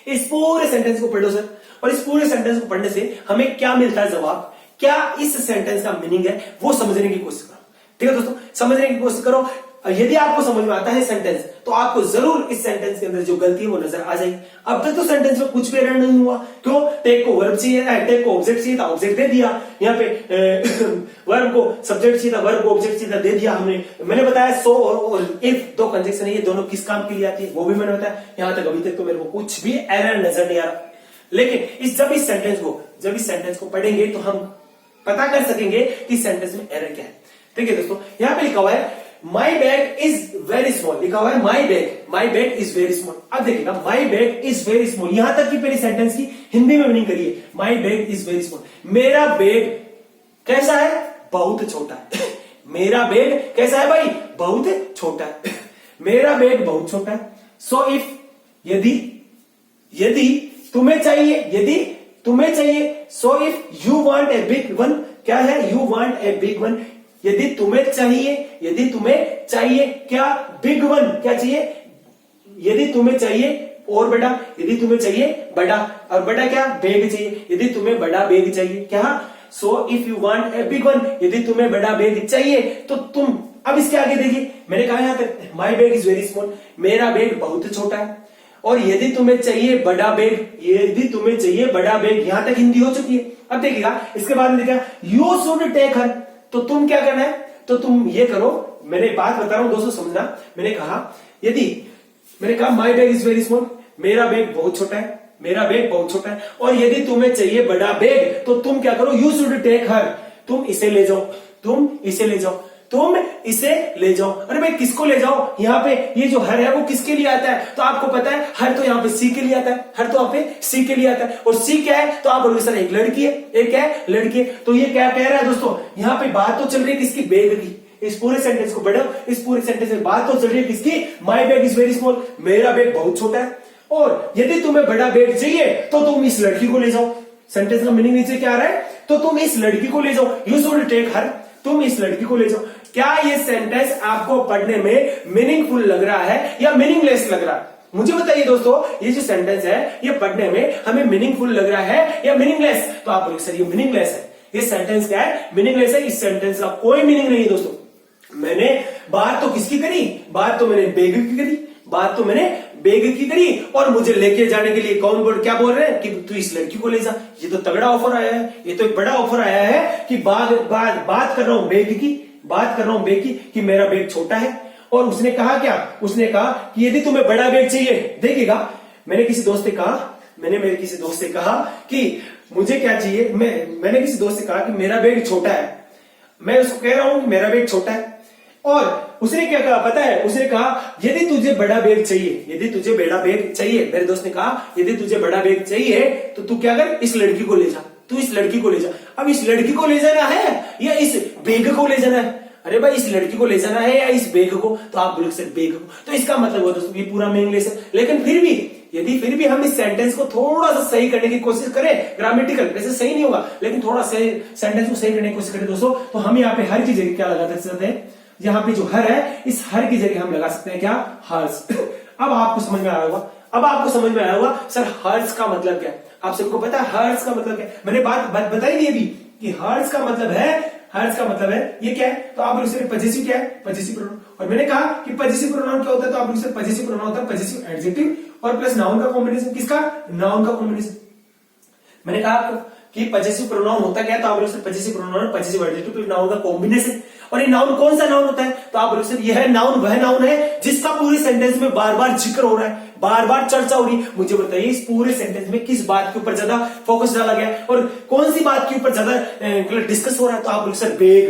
Speaker 1: इस पूरे सेंटेंस को पढ़ो सर, और इस पूरे सेंटेंस को पढ़ने से हमें क्या मिलता है जवाब, क्या इस सेंटेंस का मीनिंग है, वो समझने की कोशिश करो। ठीक है दोस्तों, समझने की कोशिश करो। यदि आपको समझ में आता है सेंटेंस, तो आपको जरूर इस सेंटेंस के अंदर जो गलती है वो नजर आ जाएगी। अब तक तो सेंटेंस में कुछ भी एरर नहीं हुआ, क्यों? टेक को वर्ब चाहिए, टेक को ऑब्जेक्ट चाहिए था, ऑब्जेक्ट दे दिया। यहाँ पे वर्ब को सब्जेक्ट चाहिए था, वर्ब को ऑब्जेक्ट चाहिए था, दे दिया हमने। मैंने बताया सो और इफ दो कंजक्शन है, ये दोनों किस काम के लिए आती है वो भी मैंने बताया। यहां तक अभी तक तो मेरे को कुछ भी एरर नजर नहीं आ रहा। लेकिन जब इस सेंटेंस को पढ़ेंगे तो हम पता कर सकेंगे कि सेंटेंस में एरर क्या है। ठीक है दोस्तों, यहां पे लिखा हुआ है my bag is very small, लिखा हुआ है my bag is very small. अब देखिएगा, माई बैग इज वेरी स्मॉल, यहां तक की पहली सेंटेंस की हिंदी में मीनिंग करिए। माई बैग इज वेरी स्मॉल, मेरा बैग कैसा है, बहुत छोटा है। मेरा बैग कैसा है भाई, बहुत छोटा है। मेरा बैग बहुत छोटा है। सो इफ, यदि तुम्हें चाहिए, सो if you want a big one, क्या है, you want a big one, यदि तुम्हें चाहिए क्या, बिग वन, क्या चाहिए, यदि तुम्हें चाहिए और बड़ा, यदि तुम्हें चाहिए बड़ा, और बड़ा क्या, बैग चाहिए, यदि तुम्हें बड़ा बैग चाहिए, क्या, सो if you want a big one, यदि तुम्हें बड़ा बैग चाहिए तो तुम, अब इसके आगे देखिए, मैंने कहा यहां तक माई बैग इज वेरी स्मॉल, मेरा बैग बहुत छोटा है, और यदि तुम्हें चाहिए बड़ा बैग, यहां तक हिंदी हो चुकी है। अब देखिएगा, इसके बाद में देखिएगा यू शुड टेक हर, तो तुम क्या करना है, तो तुम ये करो, मैंने बात बता रहा हूं दोस्तों, समझना। मैंने कहा माई बैग इज वेरी स्मॉल, मेरा बैग बहुत छोटा है, और यदि तुम्हें चाहिए बड़ा बैग तो तुम क्या करो, यू शुड टेक हर, तुम इसे ले जाओ। अरे भाई किसको ले जाओ, यहाँ पे ये जो हर है वो किसके लिए आता है, तो आपको पता है हर तो यहाँ पे सी के लिए आता है, और सी क्या है, तो आप बोलोगे सर एक लड़की है, तो ये क्या कह रहा है दोस्तों, यहाँ पे बात तो चल रही है किसकी, बैग की। इस पूरे सेंटेंस को पढ़ो, इस पूरे सेंटेंस में बात तो चल रही है किसकी, माई बैग इज वेरी स्मॉल, मेरा बैग बहुत छोटा है, और यदि तुम्हें बड़ा बैग चाहिए तो तुम इस लड़की को ले जाओ। सेंटेंस का मीनिंग नीचे क्या आ रहा है, तो तुम इस लड़की को ले जाओ, यू शुड टेक हर, तुम इस लड़की को ले जाओ। क्या ये सेंटेंस आपको पढ़ने में मीनिंगफुल लग रहा है या मीनिंगलेस लग रहा है, मुझे बताइए दोस्तों। ये जो सेंटेंस है ये पढ़ने में हमें मीनिंगफुल लग रहा है या मीनिंगलेस, तो आप बोलोगे सर ये मीनिंगलेस है, ये सेंटेंस क्या है, मीनिंगलेस है, इस सेंटेंस का कोई मीनिंग नहीं है दोस्तों। मैंने बात तो किसकी करी, बात तो मैंने बैग की करी, और मुझे लेके जाने के लिए क्या बोल रहे हैं कि तू इस लड़की को ले जा। ये तो तगड़ा ऑफर आया है, ये तो एक बड़ा ऑफर आया है कि बात कर रहा हूं बैग की, कि मेरा बैग छोटा है। और उसने कहा क्या, उसने कहा कि यदि तुम्हें बड़ा बैग चाहिए, देखिएगा, मैंने मेरे किसी दोस्त से कहा कि मुझे क्या चाहिए, मैंने किसी दोस्त से कहा कि मेरा बैग छोटा है, मैं उसको कह रहा हूं कि मेरा बैग छोटा है, और उसने क्या कहा पता है, उसने कहा यदि तुझे बड़ा बैग चाहिए, मेरे दोस्त ने कहा यदि तुझे बड़ा बैग चाहिए तो तू क्या कर, इस लड़की को ले जा, अब इस लड़की को ले जाना है या इस बैग को ले जाना है, अरे भाई इस लड़की को ले जाना है या इस बैग को, तो आप बोलोगे सर बैग को, तो इसका मतलब वो दोस्तों ये पूरा मीनिंगलेस है। लेकिन फिर भी हम इस सेंटेंस को थोड़ा सा सही करने की कोशिश करें, ग्रामेटिकल वैसे सही नहीं होगा, लेकिन थोड़ा सही सेंटेंस को सही करने की कोशिश करें दोस्तों, तो हम यहाँ पे हर की जगह क्या लगा सकते हैं, यहाँ पे जो हर है इस हर की जगह हम लगा सकते हैं क्या, हर्स। अब आपको समझ में आया होगा सर हर्स का मतलब क्या है, आप सबको पता है हर्स का मतलब क्या है, मैंने बात बताई दी अभी कि हर्स का मतलब है ये क्या है, तो आप लोग पजेसिव क्या है, पजेसिव प्रोनाउन। और मैंने कहा कि पजेसिव प्रोनाउन क्या होता है, तो आप लोग पजेसिव प्रोनाउन होता है पजेसिव एडजेक्टिव और प्लस नाउन का कॉम्बिनेशन, किसका, नाउन का कॉम्बिनेशन। मैंने कहा आपको कि पजेसिव प्रोनाउन होता क्या है, तो आप लोग possessive pronoun possessive adjective plus noun का कॉम्बिनेशन। और ये नाउन कौन सा नाउन होता है, तो आप लोग यह नाउन वह नाउन है जिसका पूरे सेंटेंस में बार बार जिक्र हो रहा है, बार बार चर्चा हो रही है। मुझे बताइए इस पूरे सेंटेंस में किस बात के ऊपर ज्यादा फोकस डाला गया है और कौन सी बात के ऊपर ज्यादा डिस्कस हो रहा है, तो आप लोग सर बैग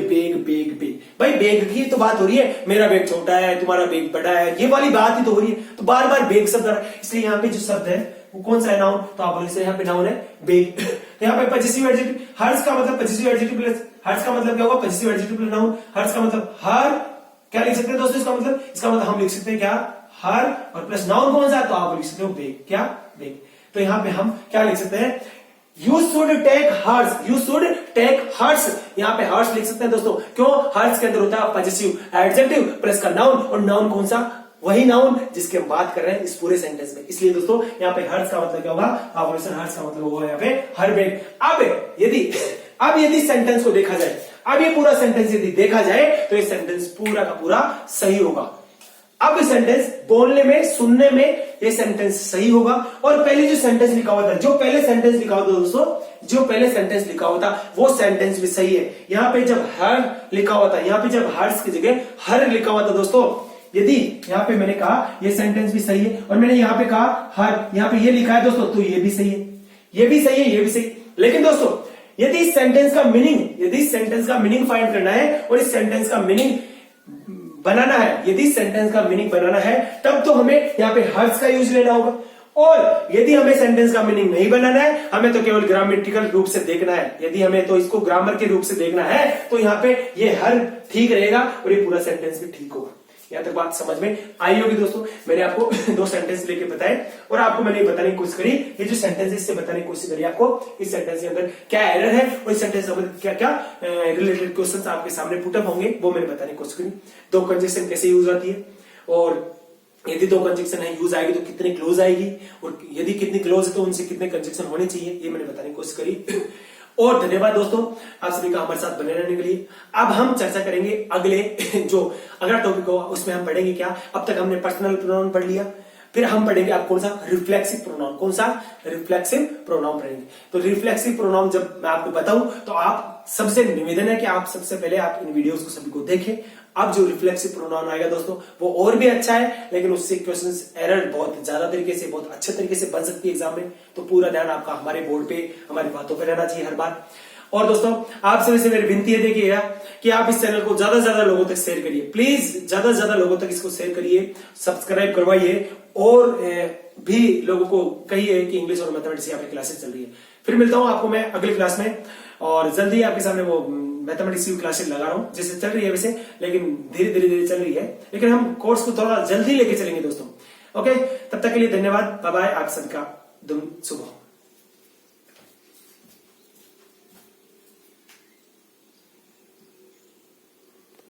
Speaker 1: भाई बैग की तो बात हो रही है, मेरा बैग छोटा है तुम्हारा बैग बड़ा है, ये वाली बात ही तो हो रही है, तो बार बार बैग शब्द आ रहा है। इसलिए यहाँ पे जो शब्द है वो कौन सा है, नाउन, तो आप बोले यहाँ पे नाउन है बैग। यहाँ पे पजेसिव एडजेक्टिव, हर्स का मतलब पजेसिव एडजेक्टिव प्लस, हर्स का मतलब क्या होगा, possessive adjective plus noun. Hers का मतलब हर, क्या लिख सकते हैं दोस्तों, इसका मतलब हम लिख सकते हैं क्या, हर, और प्लस नाउन कौन सा है, तो आप लिख सकते हो बैग, क्या, बैग। तो यहाँ पे हम क्या लिख सकते हैं, you should take hers, you should take hers, यहाँ पे हर्ट्स लिख सकते हैं दोस्तों। क्यों? हर्ट्स के अंदर होता है पॉजिटिव एडजेक्टिव प्लस का नाउन, और नाउन कौन सा? वही नाउन जिसकी हम बात कर रहे हैं इस पूरे सेंटेंस में। इसलिए दोस्तों यहाँ पे हर्ट्स का मतलब क्या होगा? पापुलेशन हर्ट्स का मतलब होगा यहाँ पे हर बेग। अब यदि सेंटेंस को देखा जाए, अब ये पूरा सेंटेंस यदि देखा जाए तो ये सेंटेंस पूरा का पूरा सही होगा। अब सेंटेंस बोलने में, सुनने में ये सेंटेंस सही होगा। और पहले जो सेंटेंस लिखा हुआ था, जो पहले सेंटेंस लिखा हुआ था दोस्तों, जो पहले सेंटेंस लिखा हुआ था वो सेंटेंस भी सही है। यहाँ पे जब हर लिखा हुआ था, यहाँ पे जब हर्ट्स की जगह हर लिखा हुआ था दोस्तों, यदि यहाँ पे मैंने कहा ये सेंटेंस भी सही है, और मैंने यहाँ पे कहा हर, यहाँ पे ये लिखा है दोस्तों, तो ये भी सही है, ये भी सही है, ये भी सही। लेकिन दोस्तों यदि इस सेंटेंस का मीनिंग फाइंड करना है और इस सेंटेंस का मीनिंग बनाना है, यदि सेंटेंस का मीनिंग बनाना है तब तो हमें यहाँ पे हर्ट्स का यूज लेना होगा। और यदि हमें सेंटेंस का मीनिंग नहीं बनाना है, हमें तो केवल ग्रामेटिकल रूप से देखना है, यदि हमें तो इसको ग्रामर के रूप से देखना है तो यहाँ पे ये हर ठीक रहेगा और ये पूरा सेंटेंस भी ठीक होगा। यहाँ तक बात समझ में आई होगी दोस्तों। मैंने आपको दो सेंटेंस लेके बताए और आपको मैंने बताने की कोशिश करी, ये जो सेंटेंस इससे बताने की कोशिश करी आपको इस सेंटेंस के अंदर क्या एरर है और इस सेंटेंस के अंदर क्या क्या रिलेटेड क्वेश्चंस आपके सामने पुटअप होंगे, वो मैंने बताने की कोशिश करी। दो कंजक्शन कैसे यूज आती है, और यदि दो कंजक्शन है यूज आएगी तो कितने क्लोज आएगी, और यदि कितनी क्लोज है तो उनसे कितने कंजक्शन होने चाहिए, ये मैंने बताने की कोशिश करी। और धन्यवाद दोस्तों आप सभी का हमारे साथ बने रहने के लिए। अब हम चर्चा करेंगे अगला टॉपिक होगा, उसमें हम पढ़ेंगे क्या। अब तक हमने पर्सनल प्रोनाउन पढ़ लिया, फिर हम पढ़ेंगे अब कौन सा? Reflexive pronoun. कौन सा? रिफ्लेक्सिव प्रोनाउन पढ़ेंगे। तो रिफ्लेक्सिव प्रोनाउन जब मैं आपको बताऊं तो आप सबसे निवेदन है कि आप सबसे पहले आप इन वीडियोस को सभी को देखें। अब जो रिफ्लेक्सिव प्रोनाउन आएगा दोस्तों वो और भी अच्छा है, लेकिन उससे क्वेश्चंस एरर बहुत ज्यादा तरीके से, बहुत अच्छे तरीके से बन सकती है एग्जाम में। तो पूरा ध्यान आपका हमारे बोर्ड पे, हमारी बातों पे रहना चाहिए हर बार। और दोस्तों आप सभी से मेरी विनती है देखिएगा कि आप इस चैनल को ज्यादा से ज्यादा लोगों तक शेयर करिए, प्लीज ज्यादा से ज्यादा लोगों तक इसको शेयर करिए, सब्सक्राइब करवाइए, और भी लोगों को कहिए कि इंग्लिश और मैथमेटिक्स यहाँ पे क्लासेस चल रही है। फिर मिलता हूं आपको मैं अगली क्लास में, और जल्दी आपके सामने वो मैथमेटिक्स की क्लासेस लगा रहा हूं, जैसे चल रही है वैसे, लेकिन धीरे धीरे चल रही है, लेकिन हम कोर्स को थोड़ा जल्दी लेके चलेंगे दोस्तों। ओके, तब तक के लिए धन्यवाद, बाय बाय, आप सबका दिन शुभ हो।